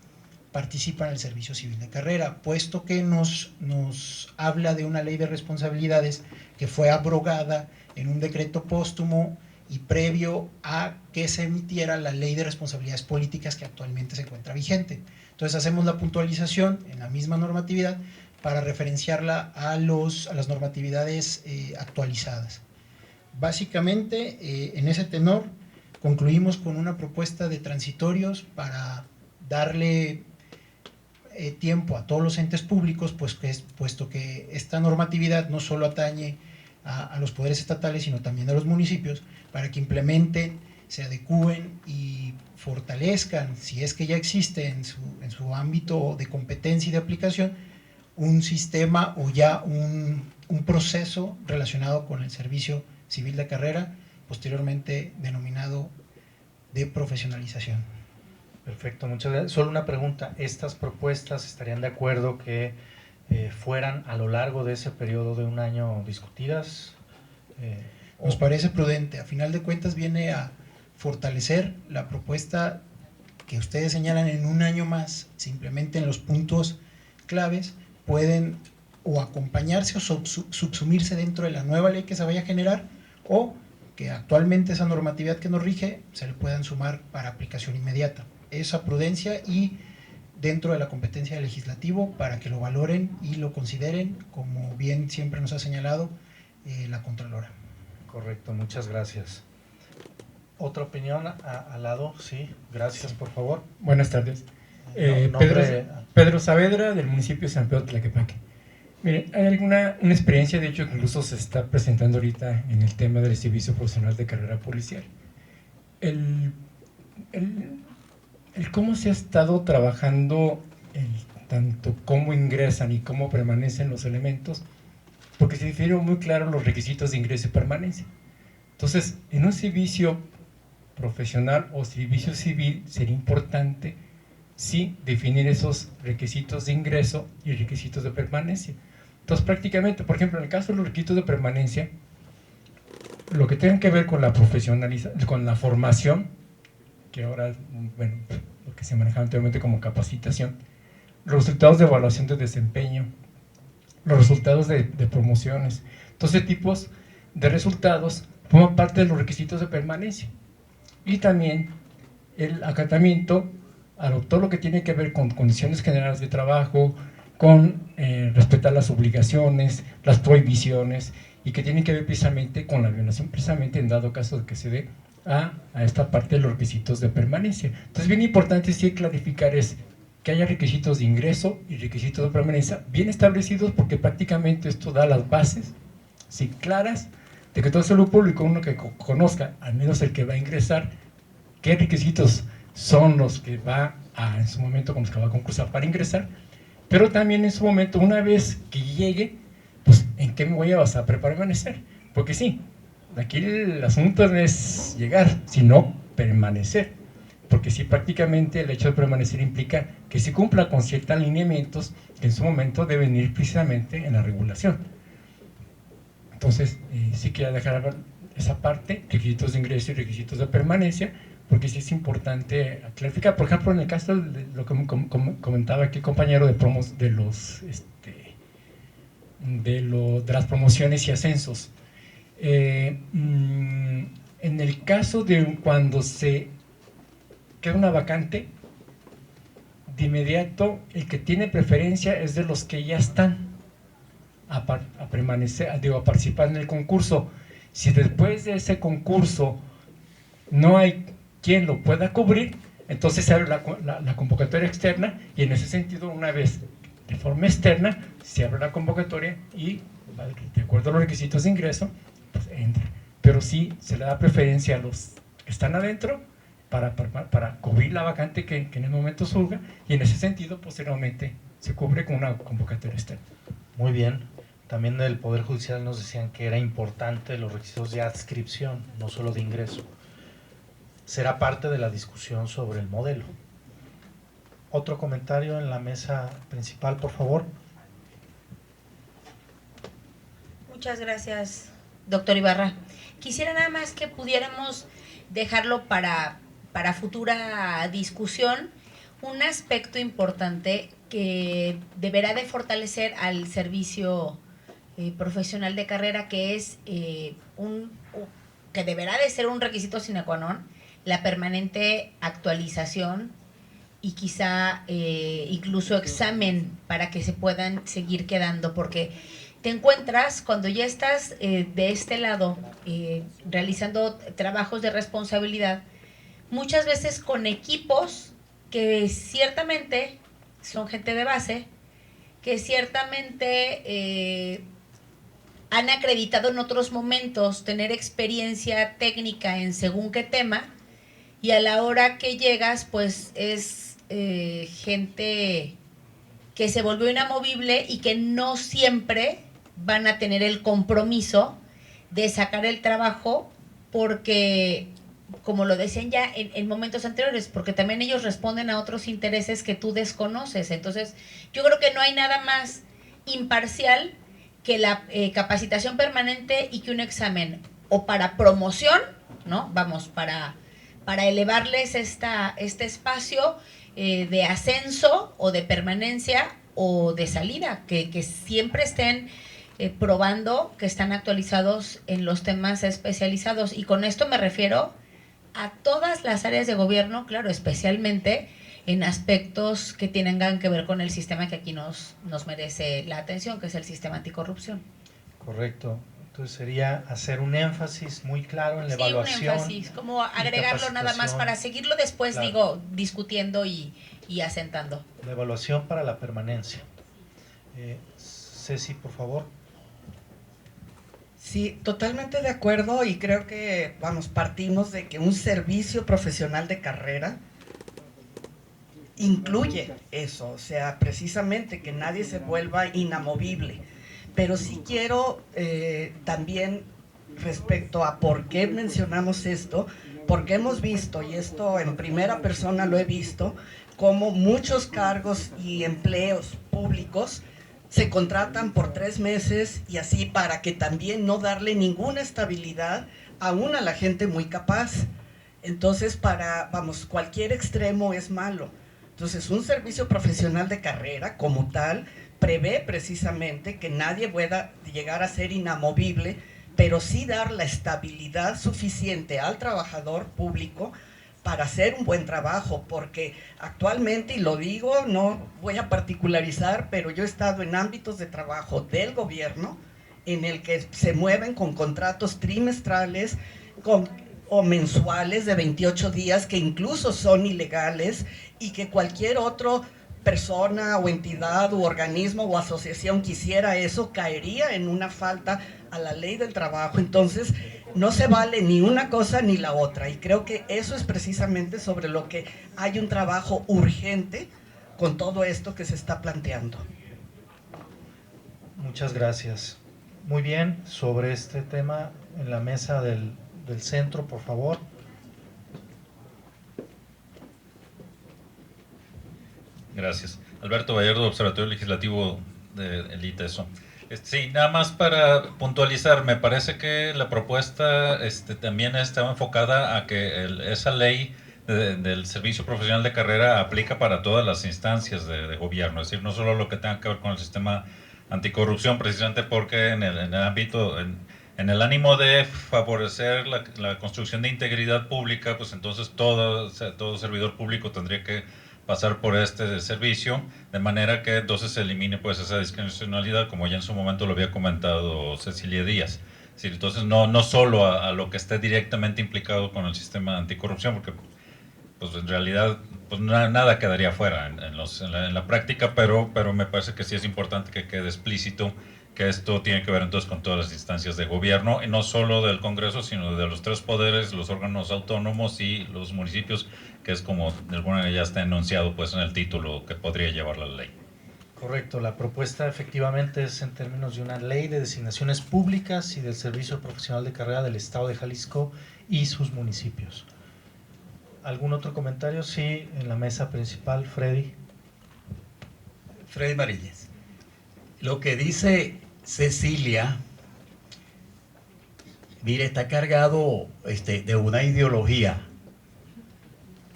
participan en el servicio civil de carrera, puesto que nos habla de una ley de responsabilidades que fue abrogada en un decreto póstumo y previo a que se emitiera la ley de responsabilidades políticas que actualmente se encuentra vigente. Entonces hacemos la puntualización en la misma normatividad para referenciarla a las normatividades actualizadas. Básicamente, en ese tenor, concluimos con una propuesta de transitorios para darle tiempo a todos los entes públicos, puesto que esta normatividad no solo atañe a los poderes estatales, sino también a los municipios, para que implementen, se adecúen y fortalezcan, si es que ya existe en su ámbito de competencia y de aplicación, un sistema o ya un proceso relacionado con el servicio civil de carrera, posteriormente denominado de profesionalización. Perfecto, muchas gracias. Solo una pregunta, ¿estas propuestas estarían de acuerdo que fueran a lo largo de ese periodo de un año discutidas? Nos parece prudente, a final de cuentas viene a fortalecer la propuesta que ustedes señalan en un año más, simplemente en los puntos claves, pueden o acompañarse o subsumirse dentro de la nueva ley que se vaya a generar, o que actualmente esa normatividad que nos rige se le puedan sumar para aplicación inmediata. Esa prudencia y dentro de la competencia del legislativo para que lo valoren y lo consideren, como bien siempre nos ha señalado la Contralora. Correcto, muchas gracias. ¿Otra opinión al lado? Sí, gracias, por favor. Buenas tardes. Nombre... Pedro Saavedra, del municipio de San Pedro Tlaquepaque. Miren, hay una experiencia, de hecho, que incluso se está presentando ahorita en el tema del servicio profesional de carrera policial. El cómo se ha estado trabajando, tanto cómo ingresan y cómo permanecen los elementos, porque se difieren muy claro los requisitos de ingreso y permanencia. Entonces, en un servicio profesional o servicio civil sería importante sí definir esos requisitos de ingreso y requisitos de permanencia. Entonces, prácticamente, por ejemplo, en el caso de los requisitos de permanencia, lo que tenga que ver con la con la formación, que ahora, bueno, lo que se manejaba anteriormente como capacitación, los resultados de evaluación de desempeño, los resultados de promociones, todos esos tipos de resultados forman parte de los requisitos de permanencia. Y también el acatamiento a todo lo que tiene que ver con condiciones generales de trabajo, con respetar las obligaciones, las prohibiciones, y que tiene que ver precisamente con la violación, precisamente en dado caso de que se dé a esta parte de los requisitos de permanencia. Entonces, bien importante sí clarificar es que haya requisitos de ingreso y requisitos de permanencia bien establecidos, porque prácticamente esto da las bases, sí, claras, de que todo el público, uno que conozca, al menos el que va a ingresar, qué requisitos son los que va en su momento con los que va a concursar para ingresar, pero también en su momento, una vez que llegue, pues en qué me voy a basar para permanecer, porque sí, aquí el asunto no es llegar, sino permanecer, porque sí, prácticamente el hecho de permanecer implica que se cumpla con ciertos alineamientos que en su momento deben ir precisamente en la regulación. Entonces, sí quería dejar esa parte, requisitos de ingreso y requisitos de permanencia, porque sí es importante clarificar. Por ejemplo, en el caso de lo que comentaba aquí el compañero de las promociones y ascensos, en el caso de cuando se queda una vacante, de inmediato el que tiene preferencia es de los que ya están a participar en el concurso. Si después de ese concurso no hay quien lo pueda cubrir, entonces se abre la convocatoria externa, y en ese sentido, una vez de forma externa, se abre la convocatoria y, de acuerdo a los requisitos de ingreso, pues entra. pero sí se le da preferencia a los que están adentro para cubrir la vacante que en el momento surja, y en ese sentido posteriormente se cubre con una convocatoria externa. Muy bien. También del Poder Judicial nos decían que era importante los requisitos de adscripción, no solo de ingreso. Será parte de la discusión sobre el modelo. Otro comentario en la mesa principal, por favor. Muchas gracias, doctor Ibarra. Quisiera nada más que pudiéramos dejarlo para futura discusión, un aspecto importante que deberá de fortalecer al servicio profesional de carrera, que es que deberá de ser un requisito sine qua non, la permanente actualización y quizá incluso examen para que se puedan seguir quedando, porque te encuentras cuando ya estás de este lado realizando trabajos de responsabilidad, muchas veces con equipos que ciertamente son gente de base, que ciertamente han acreditado en otros momentos tener experiencia técnica en según qué tema, y a la hora que llegas pues es gente que se volvió inamovible y que no siempre van a tener el compromiso de sacar el trabajo, porque, como lo decían ya en momentos anteriores, porque también ellos responden a otros intereses que tú desconoces. Entonces, yo creo que no hay nada más imparcial que la capacitación permanente y que un examen, o para promoción, ¿no? Vamos, para elevarles este espacio de ascenso o de permanencia o de salida, que siempre estén probando que están actualizados en los temas especializados. Y con esto me refiero a todas las áreas de gobierno, claro, especialmente en aspectos que tengan que ver con el sistema que aquí nos merece la atención, que es el sistema anticorrupción. Correcto. Entonces sería hacer un énfasis muy claro en la evaluación. Sí, un énfasis, como agregarlo nada más para seguirlo después, claro, digo, discutiendo y asentando. La evaluación para la permanencia. Ceci, por favor. Sí, totalmente de acuerdo, y creo que, vamos, partimos de que un servicio profesional de carrera incluye eso, o sea, precisamente que nadie se vuelva inamovible. Pero sí quiero también, respecto a por qué mencionamos esto, porque hemos visto, y esto en primera persona lo he visto, como muchos cargos y empleos públicos se contratan por 3 meses y así, para que también no darle ninguna estabilidad aún a la gente muy capaz. Entonces, vamos, cualquier extremo es malo. Entonces, un servicio profesional de carrera como tal prevé precisamente que nadie pueda llegar a ser inamovible, pero sí dar la estabilidad suficiente al trabajador público para hacer un buen trabajo, porque actualmente, y lo digo, no voy a particularizar, pero yo he estado en ámbitos de trabajo del gobierno en el que se mueven con contratos trimestrales o mensuales de 28 días, que incluso son ilegales, y que cualquier otra persona o entidad u organismo o asociación quisiera eso, caería en una falta a la ley del trabajo. Entonces, no se vale ni una cosa ni la otra, y creo que eso es precisamente sobre lo que hay un trabajo urgente con todo esto que se está planteando. Muchas gracias. Muy bien, sobre este tema en la mesa del centro, por favor. Gracias. Alberto Vallardo, Observatorio Legislativo del ITESO. Sí, nada más para puntualizar, me parece que la propuesta también estaba enfocada a que esa ley del servicio profesional de carrera aplica para todas las instancias de gobierno, es decir, no solo lo que tenga que ver con el sistema anticorrupción, precisamente porque en el ámbito, en el ánimo de favorecer la construcción de integridad pública, pues entonces todo servidor público tendría que pasar por este servicio, de manera que entonces se elimine pues esa discrecionalidad, como ya en su momento lo había comentado Cecilia Díaz. Es decir, entonces no solo a lo que esté directamente implicado con el sistema anticorrupción, porque pues en realidad pues nada quedaría fuera en la práctica, pero me parece que sí es importante que quede explícito que esto tiene que ver entonces con todas las instancias de gobierno, y no solo del Congreso, sino de los tres poderes, los órganos autónomos y los municipios, que es como de alguna manera ya está enunciado pues en el título que podría llevar la ley. Correcto, la propuesta efectivamente es en términos de una ley de designaciones públicas y del servicio profesional de carrera del Estado de Jalisco y sus municipios. ¿Algún otro comentario? Sí, en la mesa principal, Freddy. Freddy Maríñez. Lo que dice Cecilia, mire, está cargado de una ideología,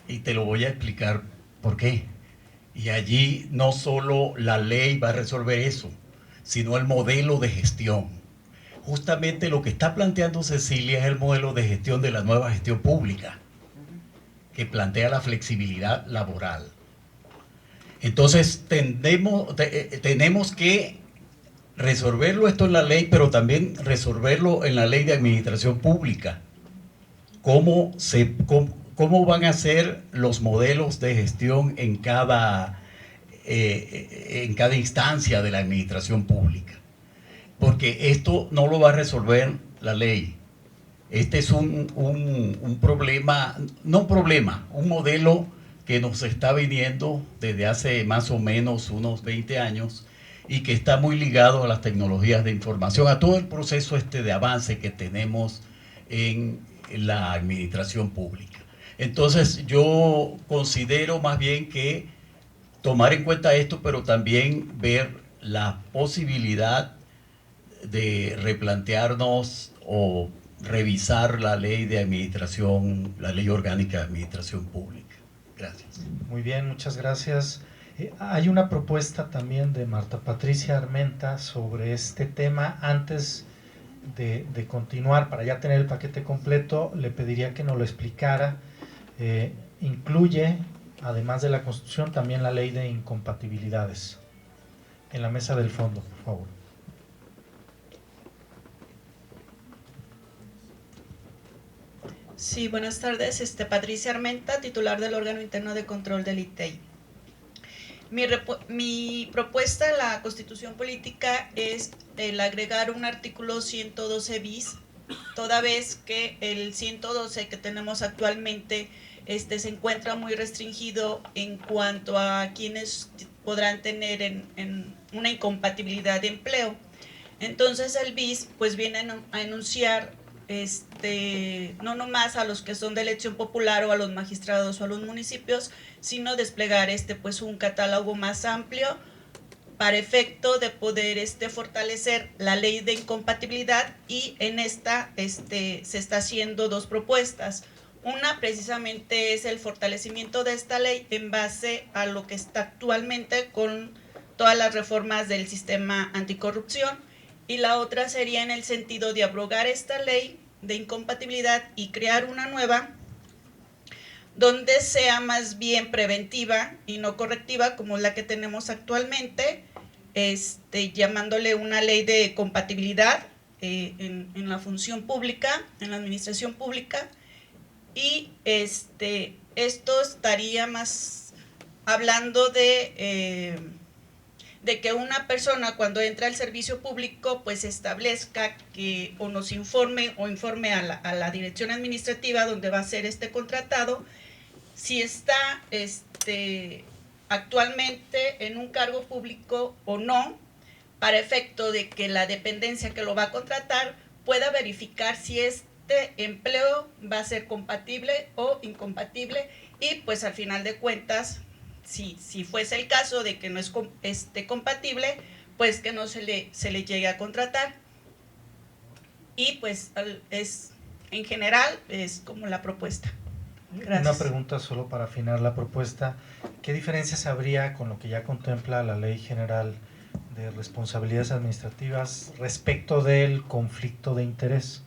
y te lo voy a explicar por qué. Y allí no solo la ley va a resolver eso, sino el modelo de gestión. Justamente lo que está planteando Cecilia es el modelo de gestión de la nueva gestión pública, que plantea la flexibilidad laboral. Entonces tenemos que resolverlo esto en la ley, pero también resolverlo en la ley de administración pública. ¿Cómo van a ser los modelos de gestión en cada instancia de la administración pública? Porque esto no lo va a resolver la ley. Este es un problema, no un problema, un modelo que nos está viniendo desde hace más o menos unos 20 años y que está muy ligado a las tecnologías de información, a todo el proceso de avance que tenemos en la administración pública. Entonces yo considero más bien que tomar en cuenta esto, pero también ver la posibilidad de replantearnos o revisar la ley de administración, la ley orgánica de administración pública. Gracias. Muy bien, muchas gracias. Hay una propuesta también de Marta Patricia Armenta sobre este tema. Antes de continuar, para ya tener el paquete completo, le pediría que nos lo explicara. Incluye, además de la Constitución, también la ley de incompatibilidades. En la mesa del fondo, por favor. Sí, buenas tardes. Patricia Armenta, titular del órgano interno de control del ITEI. Mi propuesta en la Constitución Política es el agregar un artículo 112 bis, toda vez que el 112 que tenemos actualmente se encuentra muy restringido en cuanto a quienes podrán tener en una incompatibilidad de empleo. Entonces el bis pues viene a enunciar no nomás a los que son de elección popular o a los magistrados o a los municipios, sino desplegar pues un catálogo más amplio para efecto de poder fortalecer la ley de incompatibilidad. Y en esta se está haciendo dos propuestas. Una precisamente es el fortalecimiento de esta ley en base a lo que está actualmente con todas las reformas del sistema anticorrupción, y la otra sería en el sentido de abrogar esta ley de incompatibilidad y crear una nueva donde sea más bien preventiva y no correctiva, como la que tenemos actualmente, llamándole una ley de compatibilidad en la función pública, en la administración pública. Y esto estaría más hablando de que una persona cuando entra al servicio público pues establezca que o nos informe o informe a la dirección administrativa donde va a ser contratado, si está actualmente en un cargo público o no, para efecto de que la dependencia que lo va a contratar pueda verificar si empleo va a ser compatible o incompatible, y pues al final de cuentas, si fuese el caso de que no es compatible, pues que no se le llegue a contratar. Y pues en general es como la propuesta. Gracias. Una pregunta solo para afinar la propuesta. ¿Qué diferencias habría con lo que ya contempla la Ley General de Responsabilidades Administrativas respecto del conflicto de interés?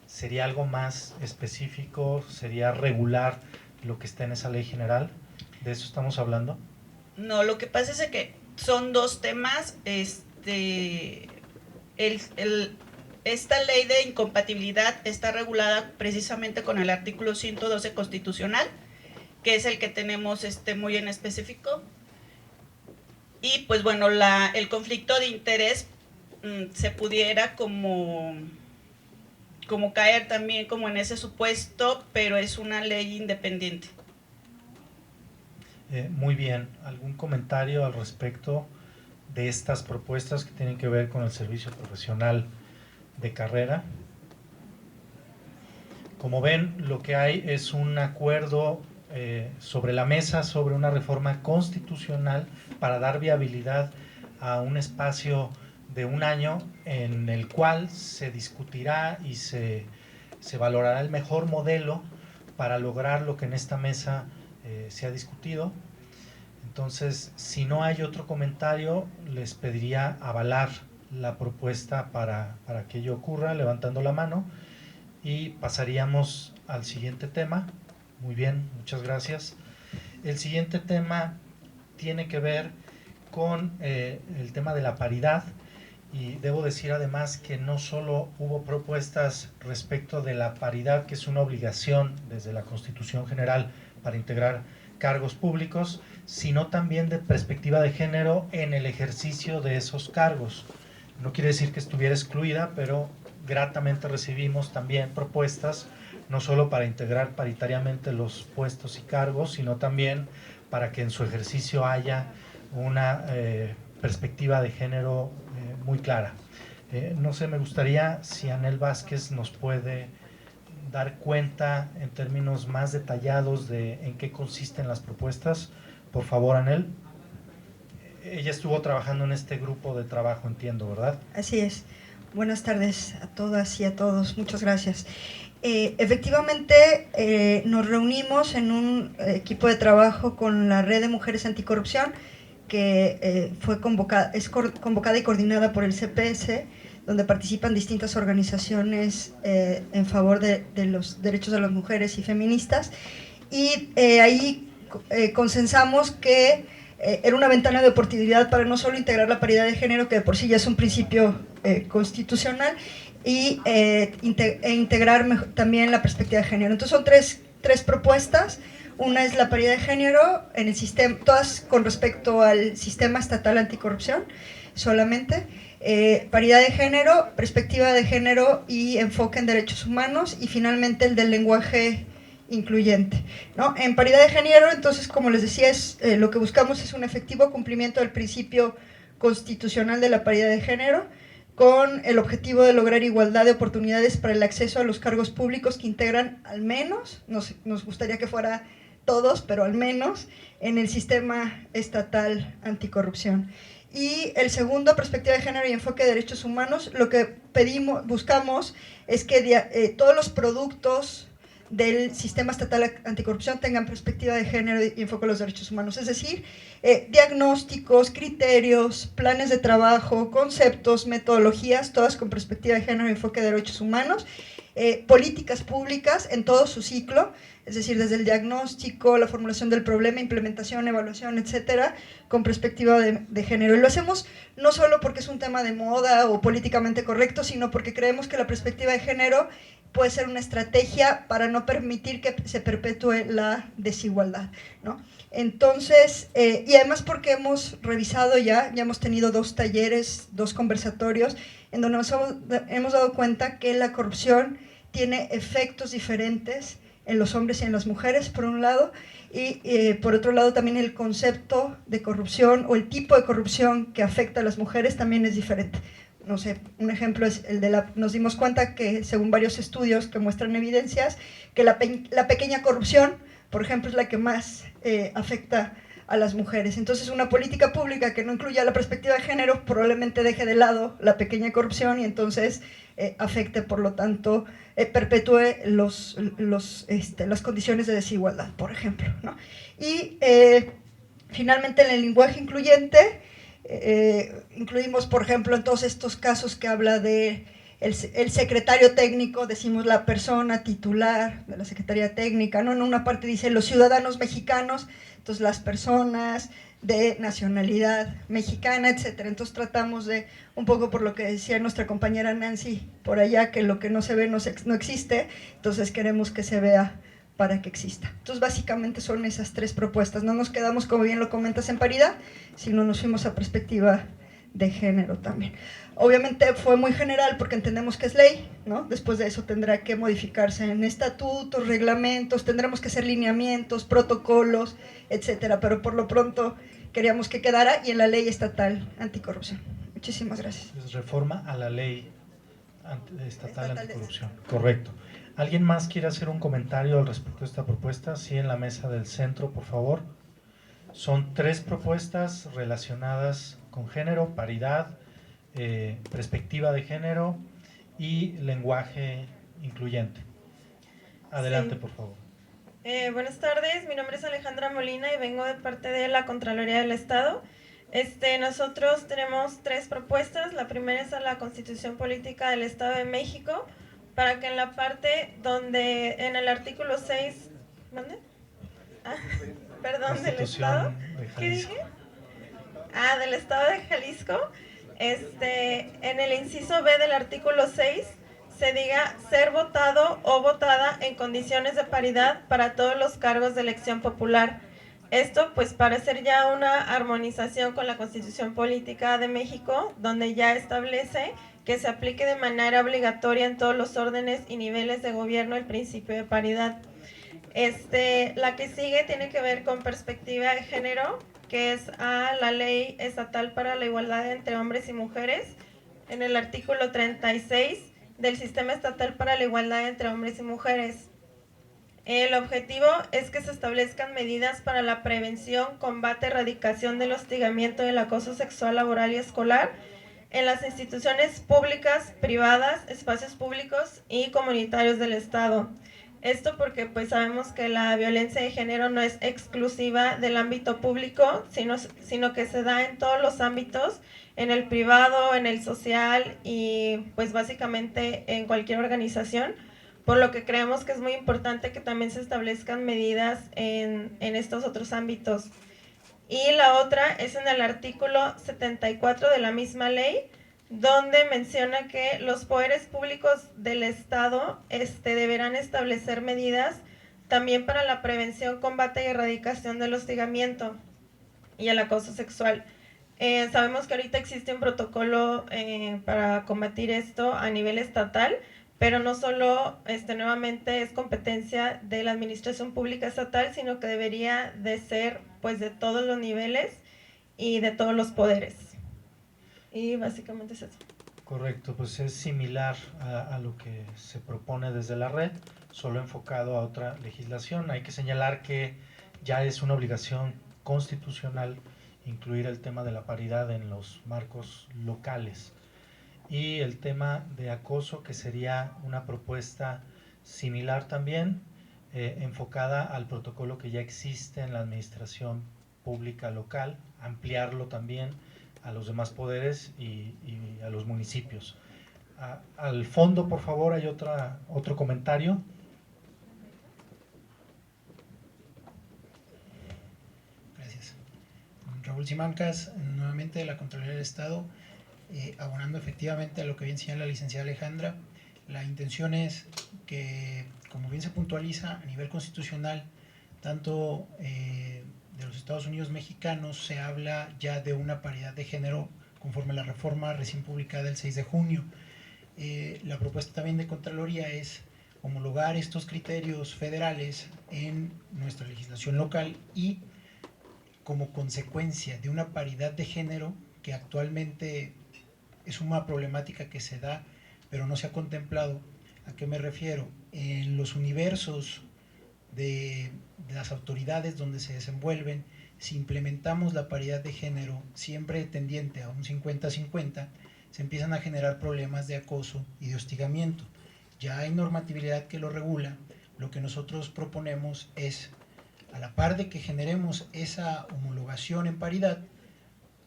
¿Sería algo más específico? ¿Sería regular lo que está en esa ley general? ¿De eso estamos hablando? No, lo que pasa es que son dos temas. Esta ley de incompatibilidad está regulada precisamente con el artículo 112 constitucional, que es el que tenemos muy en específico. Y pues bueno, el conflicto de interés se pudiera como caer también como en ese supuesto, pero es una ley independiente. Muy bien, ¿algún comentario al respecto de estas propuestas que tienen que ver con el servicio profesional de carrera? Como ven, lo que hay es un acuerdo sobre la mesa sobre una reforma constitucional para dar viabilidad a un espacio de un año en el cual se discutirá y se valorará el mejor modelo para lograr lo que en esta mesa se ha discutido. Entonces, si no hay otro comentario, les pediría avalar la propuesta para que ello ocurra, levantando la mano, y pasaríamos al siguiente tema. Muy bien, muchas gracias. El siguiente tema tiene que ver con el tema de la paridad, y debo decir además que no solo hubo propuestas respecto de la paridad, que es una obligación desde la Constitución General para integrar cargos públicos, sino también de perspectiva de género en el ejercicio de esos cargos. No quiere decir que estuviera excluida, pero gratamente recibimos también propuestas, no solo para integrar paritariamente los puestos y cargos, sino también para que en su ejercicio haya una perspectiva de género muy clara. No sé, me gustaría si Anel Vázquez nos puede dar cuenta en términos más detallados de en qué consisten las propuestas. Por favor, Anel. Ella estuvo trabajando en este grupo de trabajo, entiendo, ¿verdad? Así es. Buenas tardes a todas y a todos. Muchas gracias. Efectivamente, nos reunimos en un equipo de trabajo con la Red de Mujeres Anticorrupción, que es convocada y coordinada por el CPS, donde participan distintas organizaciones en favor de los derechos de las mujeres y feministas. Y ahí consensamos que era una ventana de oportunidad para no solo integrar la paridad de género, que de por sí ya es un principio constitucional, y integrar también la perspectiva de género. Entonces son tres propuestas. Una es la paridad de género en el sistema, todas con respecto al sistema estatal anticorrupción solamente. Paridad de género, perspectiva de género y enfoque en derechos humanos, y finalmente el del lenguaje incluyente, ¿no? En paridad de género, entonces, como les decía, lo que buscamos es un efectivo cumplimiento del principio constitucional de la paridad de género, con el objetivo de lograr igualdad de oportunidades para el acceso a los cargos públicos que integran al menos, nos gustaría que fuera todos, pero al menos en el sistema estatal anticorrupción. Y el segundo, perspectiva de género y enfoque de derechos humanos, lo que buscamos es que todos los productos del sistema estatal anticorrupción tengan perspectiva de género y enfoque a los derechos humanos, es decir, diagnósticos, criterios, planes de trabajo, conceptos, metodologías, todas con perspectiva de género y enfoque de derechos humanos, políticas públicas en todo su ciclo, es decir, desde el diagnóstico, la formulación del problema, implementación, evaluación, etcétera, con perspectiva de género. Y lo hacemos no solo porque es un tema de moda o políticamente correcto, sino porque creemos que la perspectiva de género puede ser una estrategia para no permitir que se perpetúe la desigualdad, ¿no? Entonces, y además porque hemos revisado ya hemos tenido 2 talleres, 2 conversatorios, en donde hemos dado cuenta que la corrupción tiene efectos diferentes en los hombres y en las mujeres, por un lado, y por otro lado también el concepto de corrupción o el tipo de corrupción que afecta a las mujeres también es diferente. No sé, un ejemplo es el de nos dimos cuenta que, según varios estudios que muestran evidencias, que la pequeña corrupción, por ejemplo, es la que más afecta a las mujeres. Entonces, una política pública que no incluya la perspectiva de género probablemente deje de lado la pequeña corrupción y entonces afecte, por lo tanto, perpetúe las condiciones de desigualdad, por ejemplo, ¿no? Y finalmente, en el lenguaje incluyente, incluimos, por ejemplo, en todos estos casos que habla de el secretario técnico, decimos la persona titular de la Secretaría Técnica, ¿no? En una parte dice los ciudadanos mexicanos, entonces las personas de nacionalidad mexicana, etcétera. Entonces tratamos de, un poco por lo que decía nuestra compañera Nancy por allá, que lo que no se ve no existe, entonces queremos que se vea para que exista. Entonces, básicamente son esas 3 propuestas. No nos quedamos, como bien lo comentas, en paridad, sino nos fuimos a perspectiva de género también. Obviamente fue muy general porque entendemos que es ley, ¿no? Después de eso tendrá que modificarse en estatutos, reglamentos, tendremos que hacer lineamientos, protocolos, etcétera, pero por lo pronto queríamos que quedara y en la ley estatal anticorrupción. Muchísimas gracias. Es reforma a la ley estatal anticorrupción. Correcto. ¿Alguien más quiere hacer un comentario al respecto de esta propuesta? Sí, en la mesa del centro, por favor. Son 3 propuestas relacionadas con género, paridad, perspectiva de género y lenguaje incluyente. Adelante, sí. por favor. Buenas tardes, mi nombre es Alejandra Molina y vengo de parte de la Contraloría del Estado. Nosotros tenemos 3 propuestas. La primera es a la Constitución Política del Estado de México, para que en la parte donde en el artículo 6, ¿mande? Perdón, del Estado. ¿Qué dije? Del Estado de Jalisco. En el inciso B del artículo 6 se diga ser votado o votada en condiciones de paridad para todos los cargos de elección popular. Esto pues para hacer ya una armonización con la Constitución Política de México, donde ya establece que se aplique de manera obligatoria en todos los órdenes y niveles de gobierno el principio de paridad. La que sigue tiene que ver con perspectiva de género, que es a la Ley Estatal para la Igualdad entre Hombres y Mujeres, en el artículo 36 del Sistema Estatal para la Igualdad entre Hombres y Mujeres. El objetivo es que se establezcan medidas para la prevención, combate, erradicación del hostigamiento y del acoso sexual, laboral y escolar en las instituciones públicas, privadas, espacios públicos y comunitarios del Estado. Esto porque pues sabemos que la violencia de género no es exclusiva del ámbito público, sino que se da en todos los ámbitos, en el privado, en el social y pues básicamente en cualquier organización, por lo que creemos que es muy importante que también se establezcan medidas en estos otros ámbitos. Y la otra es en el artículo 74 de la misma ley, donde menciona que los poderes públicos del Estado deberán establecer medidas también para la prevención, combate y erradicación del hostigamiento y el acoso sexual. Sabemos que ahorita existe un protocolo para combatir esto a nivel estatal, pero no solo nuevamente es competencia de la administración pública estatal, sino que debería de ser pues de todos los niveles y de todos los poderes. Y básicamente es eso. Correcto, pues es similar a lo que se propone desde la red, solo enfocado a otra legislación. Hay que señalar que ya es una obligación constitucional incluir el tema de la paridad en los marcos locales. Y el tema de acoso, que sería una propuesta similar también, enfocada al protocolo que ya existe en la administración pública local, ampliarlo también a los demás poderes y a los municipios. Al fondo, por favor, hay otro comentario. Gracias. Raúl Simancas, nuevamente de la Contraloría del Estado, abonando efectivamente a lo que bien señala la licenciada Alejandra. La intención es que, como bien se puntualiza a nivel constitucional, tanto de los Estados Unidos mexicanos, se habla ya de una paridad de género conforme a la reforma recién publicada el 6 de junio. La propuesta también de Contraloría es homologar estos criterios federales en nuestra legislación local y, como consecuencia de una paridad de género que actualmente es una problemática que se da pero no se ha contemplado. ¿A qué me refiero? En los universos de las autoridades donde se desenvuelven, si implementamos la paridad de género siempre tendiente a un 50-50, se empiezan a generar problemas de acoso y de hostigamiento. Ya hay normatividad que lo regula. Lo que nosotros proponemos es, a la par de que generemos esa homologación en paridad,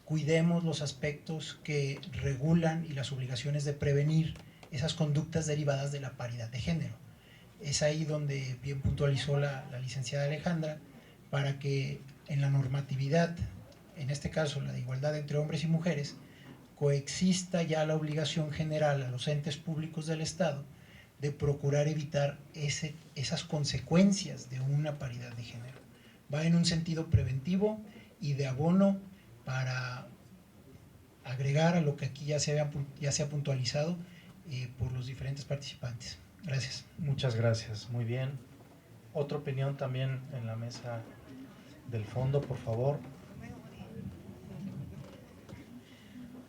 cuidemos los aspectos que regulan y las obligaciones de prevenir esas conductas derivadas de la paridad de género. Es ahí donde bien puntualizó la licenciada Alejandra, para que en la normatividad, en este caso la de igualdad entre hombres y mujeres, coexista ya la obligación general a los entes públicos del Estado de procurar evitar esas consecuencias de una paridad de género. Va en un sentido preventivo y de abono para agregar a lo que aquí ya se ha puntualizado por los diferentes participantes. Gracias. Muchas gracias, muy bien. Otra opinión también en la mesa del fondo, por favor.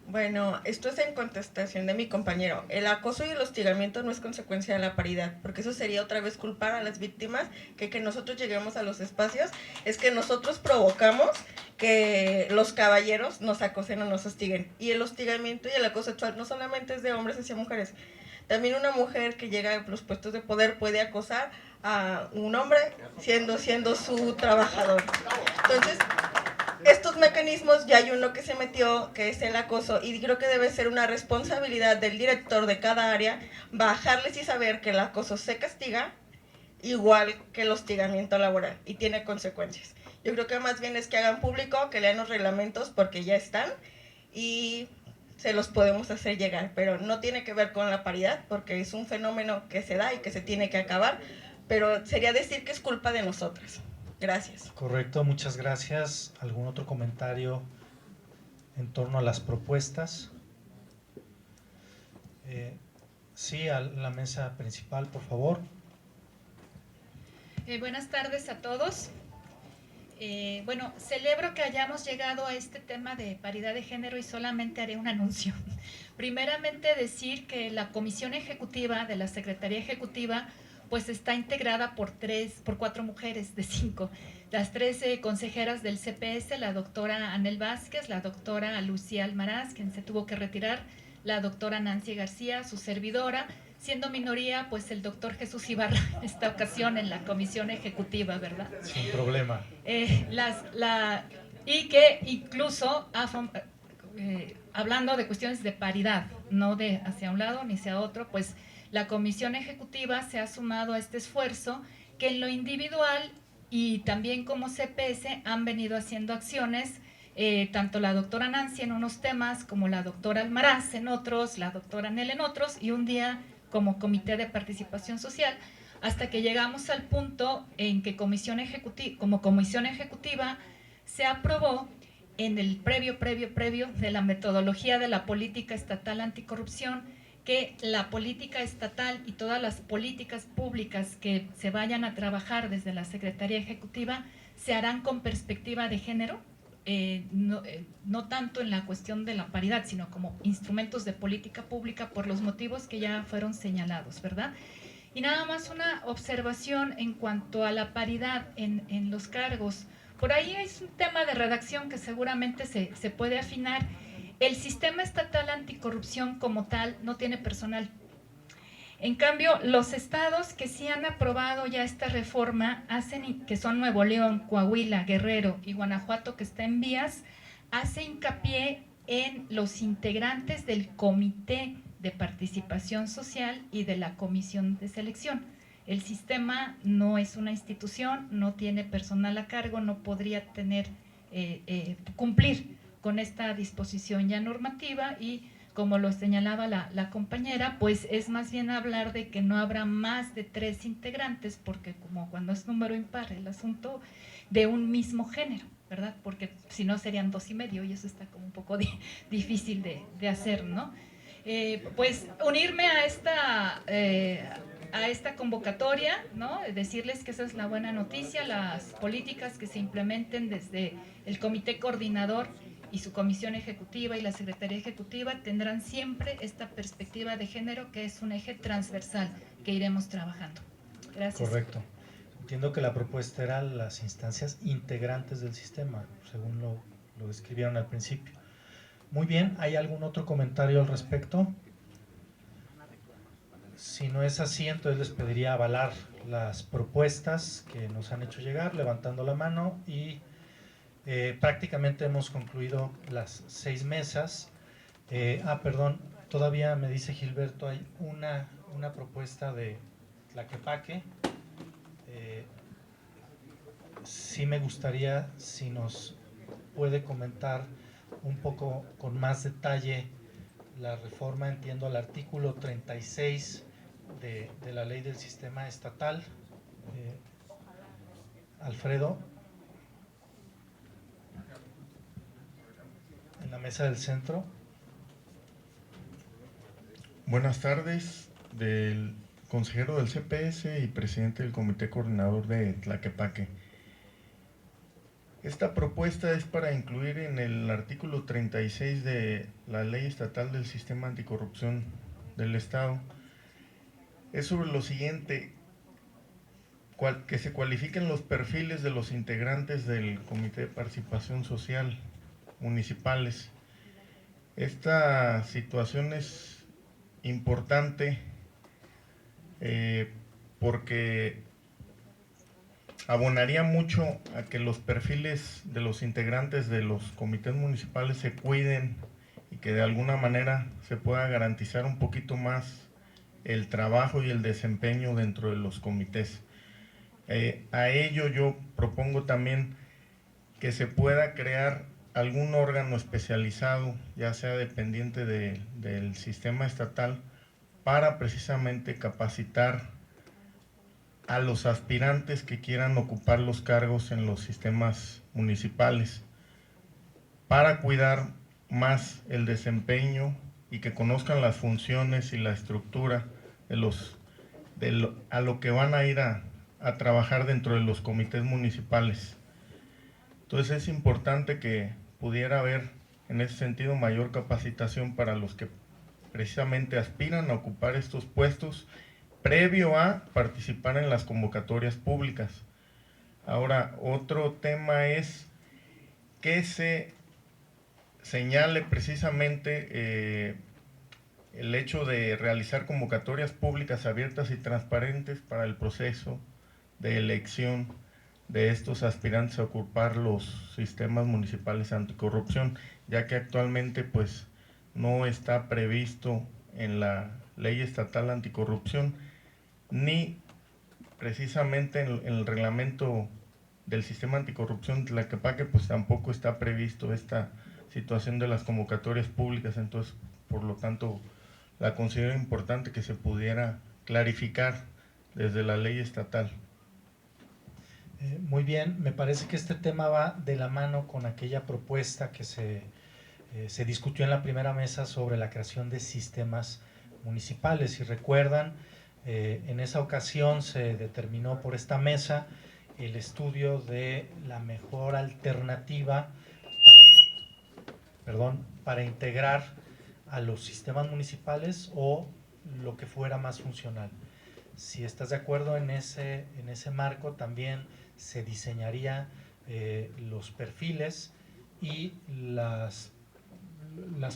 Bueno, esto es en contestación de mi compañero. El acoso y el hostigamiento no es consecuencia de la paridad, porque eso sería otra vez culpar a las víctimas que nosotros lleguemos a los espacios. Es que nosotros provocamos que los caballeros nos acosen o nos hostiguen. Y el hostigamiento y el acoso sexual no solamente es de hombres hacia mujeres. También una mujer que llega a los puestos de poder puede acosar a un hombre siendo su trabajador. Entonces, estos mecanismos, ya hay uno que se metió, que es el acoso, y creo que debe ser una responsabilidad del director de cada área bajarles y saber que el acoso se castiga igual que el hostigamiento laboral y tiene consecuencias. Yo creo que más bien es que hagan público, que lean los reglamentos porque ya están y se los podemos hacer llegar, pero no tiene que ver con la paridad porque es un fenómeno que se da y que se tiene que acabar, pero sería decir que es culpa de nosotras. Gracias. Correcto, muchas gracias. ¿Algún otro comentario en torno a las propuestas? Sí, a la mesa principal, por favor. Buenas tardes a todos. Bueno, celebro que hayamos llegado a este tema de paridad de género y solamente haré un anuncio. Primeramente decir que la comisión ejecutiva de la Secretaría Ejecutiva pues está integrada por 4 mujeres de 5. Las 3 consejeras del CPS, la doctora Anel Vázquez, la doctora Lucía Almaraz, quien se tuvo que retirar, la doctora Nancy García, su servidora, siendo minoría pues el doctor Jesús Ibarra en esta ocasión en la comisión ejecutiva, ¿verdad? Sin problema. Y que incluso hablando de cuestiones de paridad, no de hacia un lado ni hacia otro, pues la comisión ejecutiva se ha sumado a este esfuerzo que en lo individual y también como CPS han venido haciendo acciones, tanto la doctora Nancy en unos temas como la doctora Almaraz en otros, la doctora Nel en otros y un día como Comité de Participación Social, hasta que llegamos al punto en que como comisión ejecutiva se aprobó en el previo de la metodología de la política estatal anticorrupción que la política estatal y todas las políticas públicas que se vayan a trabajar desde la Secretaría Ejecutiva se harán con perspectiva de género, no tanto en la cuestión de la paridad, sino como instrumentos de política pública por los motivos que ya fueron señalados, ¿verdad? Y nada más una observación en cuanto a la paridad en los cargos. Por ahí es un tema de redacción que seguramente se puede afinar. El sistema estatal anticorrupción como tal no tiene personal. En cambio, los estados que sí han aprobado ya esta reforma, que son Nuevo León, Coahuila, Guerrero y Guanajuato, que está en vías, hace hincapié en los integrantes del Comité de Participación Social y de la Comisión de Selección. El sistema no es una institución, no tiene personal a cargo, no podría cumplir con esta disposición ya normativa y como lo señalaba la compañera, pues es más bien hablar de que no habrá más de 3 integrantes, porque como cuando es número impar el asunto de un mismo género, ¿verdad? Porque si no serían 2 y medio y eso está como un poco difícil de hacer, ¿no? Pues unirme a esta convocatoria, ¿no? Decirles que esa es la buena noticia, las políticas que se implementen desde el comité coordinador y su comisión ejecutiva y la Secretaría Ejecutiva tendrán siempre esta perspectiva de género que es un eje transversal que iremos trabajando. Gracias. Correcto. Entiendo que la propuesta era las instancias integrantes del sistema, según lo describieron al principio. Muy bien, ¿hay algún otro comentario al respecto? Si no es así, entonces les pediría avalar las propuestas que nos han hecho llegar, levantando la mano y prácticamente hemos concluido las 6 mesas. Perdón, todavía me dice Gilberto, hay una propuesta de Tlaquepaque. Sí me gustaría si nos puede comentar un poco con más detalle la reforma, entiendo, al artículo 36 de la ley del sistema estatal. Alfredo, en la mesa del centro. Buenas tardes, del consejero del CPS y presidente del Comité Coordinador de Tlaquepaque. Esta propuesta es para incluir en el artículo 36 de la Ley Estatal del Sistema Anticorrupción del Estado. Es sobre lo siguiente: que se cualifiquen los perfiles de los integrantes del Comité de Participación Social municipales. Esta situación es importante porque abonaría mucho a que los perfiles de los integrantes de los comités municipales se cuiden y que de alguna manera se pueda garantizar un poquito más el trabajo y el desempeño dentro de los comités. A ello yo propongo también que se pueda crear algún órgano especializado, ya sea dependiente del sistema estatal, para precisamente capacitar a los aspirantes que quieran ocupar los cargos en los sistemas municipales, para cuidar más el desempeño y que conozcan las funciones y la estructura a lo que van a ir a trabajar dentro de los comités municipales. Entonces es importante que pudiera haber en ese sentido mayor capacitación para los que precisamente aspiran a ocupar estos puestos previo a participar en las convocatorias públicas. Ahora, otro tema es que se señale precisamente el hecho de realizar convocatorias públicas abiertas y transparentes para el proceso de elección de estos aspirantes a ocupar los sistemas municipales anticorrupción, ya que actualmente pues no está previsto en la ley estatal anticorrupción ni precisamente en el reglamento del sistema anticorrupción de Tlaquepaque, pues tampoco está previsto esta situación de las convocatorias públicas. Entonces, por lo tanto, la considero importante que se pudiera clarificar desde la ley estatal. Muy bien, me parece que este tema va de la mano con aquella propuesta que se discutió en la primera mesa sobre la creación de sistemas municipales. Si recuerdan, en esa ocasión se determinó por esta mesa el estudio de la mejor alternativa para integrar a los sistemas municipales o lo que fuera más funcional. Si estás de acuerdo en ese marco, también se diseñaría los perfiles y las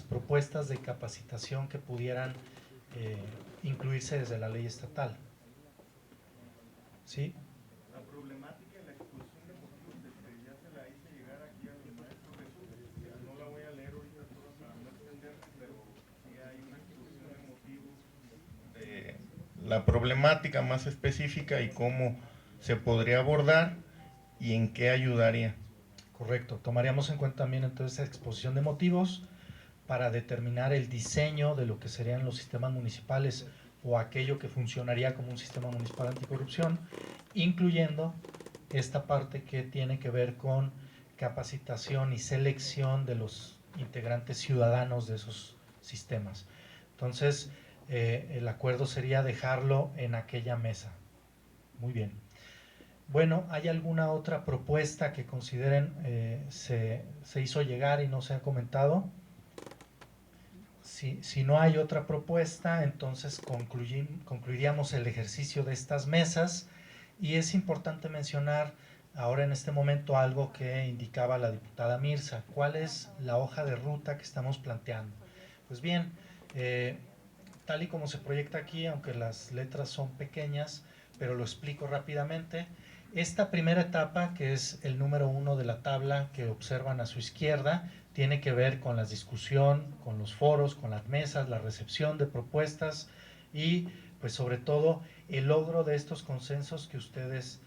propuestas de capacitación que pudieran incluirse desde la ley estatal. ¿Sí? La problemática de la exposición de motivos ya se la hice llegar aquí al maestro Jesús. No la voy a leer ahorita toda para no extenderme, pero sí hay una exposición de motivos de la problemática más específica y cómo se podría abordar y en qué ayudaría. Correcto, tomaríamos en cuenta también entonces esa exposición de motivos para determinar el diseño de lo que serían los sistemas municipales o aquello que funcionaría como un sistema municipal anticorrupción, incluyendo esta parte que tiene que ver con capacitación y selección de los integrantes ciudadanos de esos sistemas. Entonces, el acuerdo sería dejarlo en aquella mesa. Muy bien. Bueno, ¿hay alguna otra propuesta que consideren se hizo llegar y no se ha comentado? Si no hay otra propuesta, entonces concluiríamos el ejercicio de estas mesas, y es importante mencionar ahora en este momento algo que indicaba la diputada Mirza. ¿Cuál es la hoja de ruta que estamos planteando? Pues bien, tal y como se proyecta aquí, aunque las letras son pequeñas, pero lo explico rápidamente. Esta primera etapa, que es el número 1 de la tabla que observan a su izquierda, tiene que ver con la discusión, con los foros, con las mesas, la recepción de propuestas y pues sobre todo el logro de estos consensos que ustedes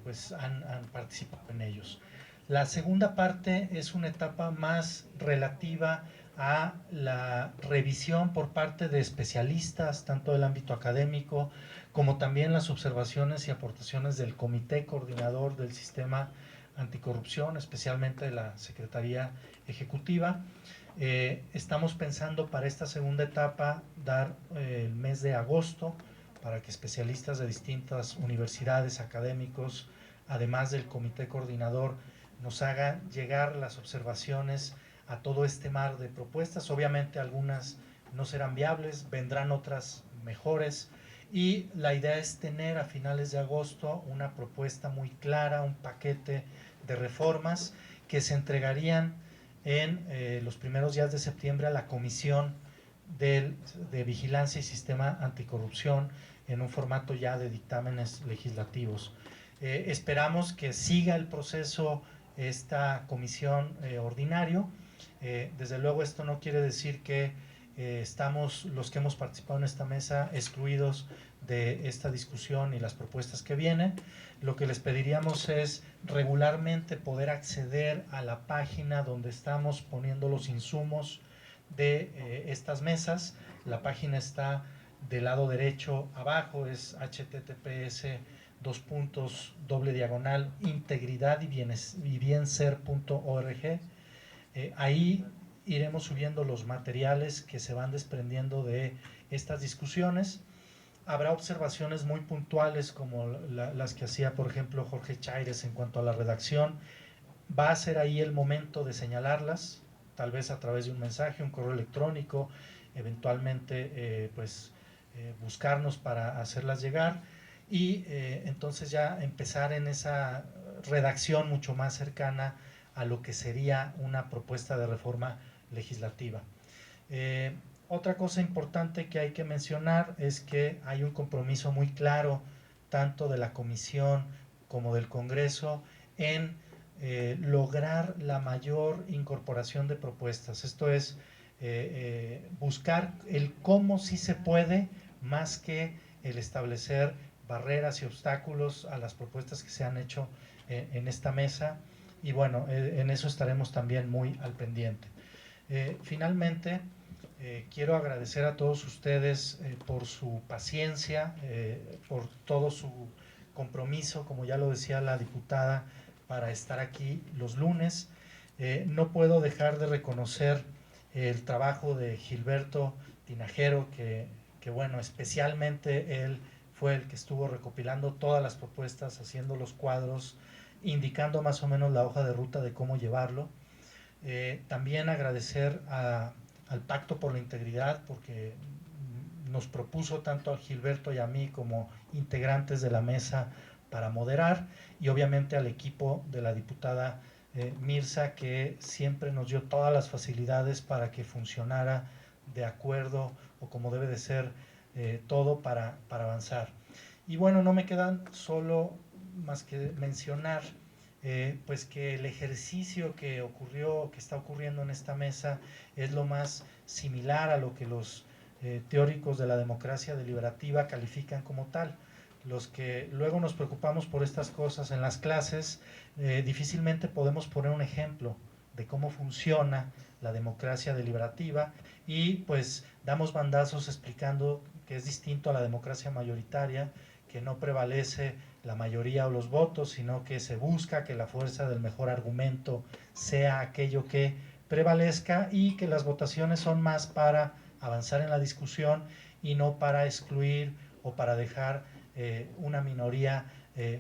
pues han participado en ellos. La segunda parte es una etapa más relativa a la revisión por parte de especialistas, tanto del ámbito académico como también las observaciones y aportaciones del Comité Coordinador del Sistema Anticorrupción, especialmente de la Secretaría Ejecutiva. Estamos pensando para esta segunda etapa dar el mes de agosto para que especialistas de distintas universidades, académicos, además del Comité Coordinador, nos hagan llegar las observaciones a todo este mar de propuestas. Obviamente algunas no serán viables, vendrán otras mejores, y la idea es tener a finales de agosto una propuesta muy clara, un paquete de reformas que se entregarían en los primeros días de septiembre a la Comisión de Vigilancia y Sistema Anticorrupción en un formato ya de dictámenes legislativos. Esperamos que siga el proceso esta comisión ordinario. Desde luego esto no quiere decir que estamos los que hemos participado en esta mesa excluidos de esta discusión y las propuestas que vienen. Lo que les pediríamos es regularmente poder acceder a la página donde estamos poniendo los insumos de estas mesas. La página está del lado derecho abajo, es https://integridad-y-bienser.org. Ahí iremos subiendo los materiales que se van desprendiendo de estas discusiones. Habrá observaciones muy puntuales como las que hacía, por ejemplo, Jorge Chaires en cuanto a la redacción. Va a ser ahí el momento de señalarlas, tal vez a través de un mensaje, un correo electrónico, eventualmente buscarnos para hacerlas llegar, y entonces ya empezar en esa redacción mucho más cercana a lo que sería una propuesta de reforma legislativa. Otra cosa importante que hay que mencionar es que hay un compromiso muy claro tanto de la Comisión como del Congreso en lograr la mayor incorporación de propuestas. Esto es buscar el cómo sí se puede, más que el establecer barreras y obstáculos a las propuestas que se han hecho en esta mesa, y bueno, en eso estaremos también muy al pendiente. Finalmente, quiero agradecer a todos ustedes por su paciencia, por todo su compromiso, como ya lo decía la diputada, para estar aquí los lunes. No puedo dejar de reconocer el trabajo de Gilberto Tinajero, que bueno, especialmente él fue el que estuvo recopilando todas las propuestas, haciendo los cuadros, indicando más o menos la hoja de ruta de cómo llevarlo. También agradecer al Pacto por la Integridad, porque nos propuso tanto a Gilberto y a mí como integrantes de la mesa para moderar, y obviamente al equipo de la diputada Mirza, que siempre nos dio todas las facilidades para que funcionara de acuerdo o como debe de ser todo para avanzar. Y bueno, no me quedan solo más que mencionar pues que el ejercicio que ocurrió, que está ocurriendo en esta mesa, es lo más similar a lo que los teóricos de la democracia deliberativa califican como tal. Los que luego nos preocupamos por estas cosas en las clases, difícilmente podemos poner un ejemplo de cómo funciona la democracia deliberativa, y pues damos bandazos explicando que es distinto a la democracia mayoritaria, que no prevalece la mayoría o los votos, sino que se busca que la fuerza del mejor argumento sea aquello que prevalezca, y que las votaciones son más para avanzar en la discusión y no para excluir o para dejar una minoría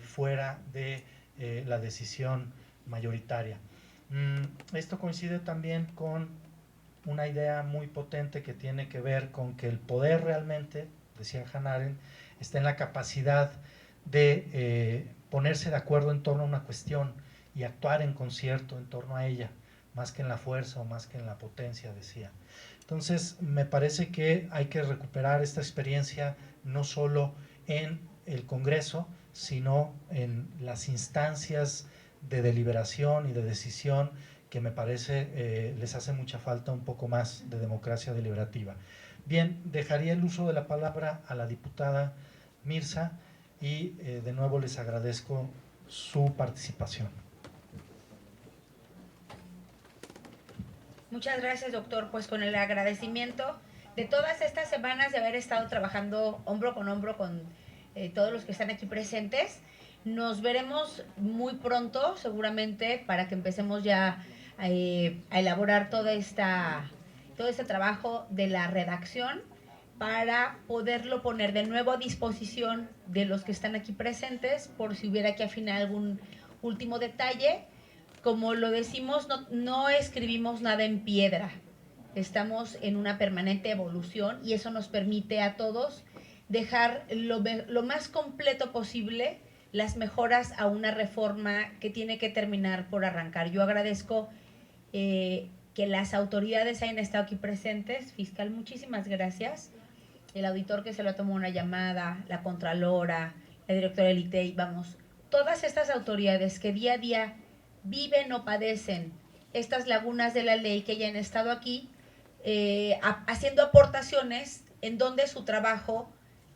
fuera de la decisión mayoritaria. Esto coincide también con una idea muy potente que tiene que ver con que el poder realmente, decía Hannah Arendt, está en la capacidad de ponerse de acuerdo en torno a una cuestión y actuar en concierto en torno a ella, más que en la fuerza o más que en la potencia, decía. Entonces, me parece que hay que recuperar esta experiencia no solo en el Congreso, sino en las instancias de deliberación y de decisión, que me parece les hace mucha falta un poco más de democracia deliberativa. Bien, dejaría el uso de la palabra a la diputada Mirza, y de nuevo les agradezco su participación. Muchas gracias, doctor. Pues con el agradecimiento de todas estas semanas de haber estado trabajando hombro con todos los que están aquí presentes. Nos veremos muy pronto, seguramente, para que empecemos ya a elaborar todo este trabajo de la redacción para poderlo poner de nuevo a disposición de los que están aquí presentes, por si hubiera que afinar algún último detalle. Como lo decimos, no escribimos nada en piedra. Estamos en una permanente evolución y eso nos permite a todos dejar lo más completo posible las mejoras a una reforma que tiene que terminar por arrancar. Yo agradezco que las autoridades hayan estado aquí presentes. Fiscal, muchísimas gracias. El auditor que se lo tomó una llamada, la contralora, la directora del ITEI, vamos, todas estas autoridades que día a día viven o padecen estas lagunas de la ley, que ya han estado aquí haciendo aportaciones en donde su trabajo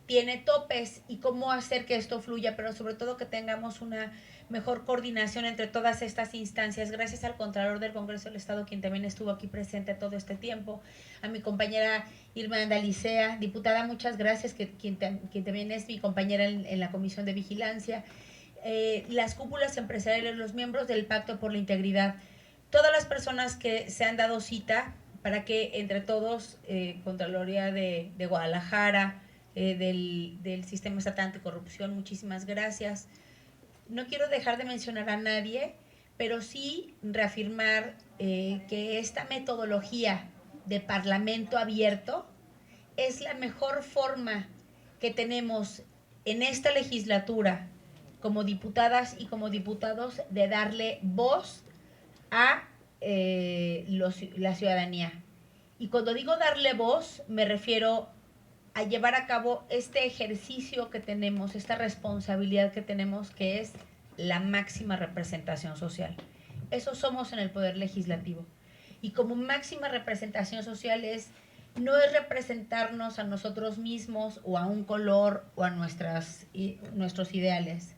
tiene topes y cómo hacer que esto fluya, pero sobre todo que tengamos una mejor coordinación entre todas estas instancias. Gracias al Contralor del Congreso del Estado, quien también estuvo aquí presente todo este tiempo, a mi compañera Irma Andalicea, diputada, muchas gracias, quien también es mi compañera en la Comisión de Vigilancia, las cúpulas empresariales, los miembros del Pacto por la Integridad, todas las personas que se han dado cita para que entre todos, Contraloría de Guadalajara, del Sistema Estatal Anticorrupción, muchísimas gracias. No quiero dejar de mencionar a nadie, pero sí reafirmar que esta metodología de parlamento abierto es la mejor forma que tenemos en esta legislatura como diputadas y como diputados de darle voz a la ciudadanía. Y cuando digo darle voz, me refiero a llevar a cabo este ejercicio que tenemos, esta responsabilidad que tenemos, que es la máxima representación social. Eso somos en el Poder Legislativo. Y como máxima representación social no es representarnos a nosotros mismos o a un color o a nuestros ideales.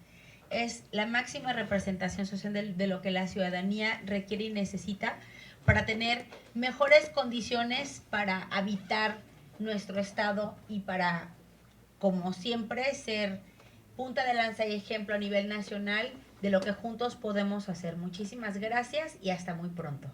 Es la máxima representación social de lo que la ciudadanía requiere y necesita para tener mejores condiciones para habitar nuestro estado y para, como siempre, ser punta de lanza y ejemplo a nivel nacional de lo que juntos podemos hacer. Muchísimas gracias y hasta muy pronto.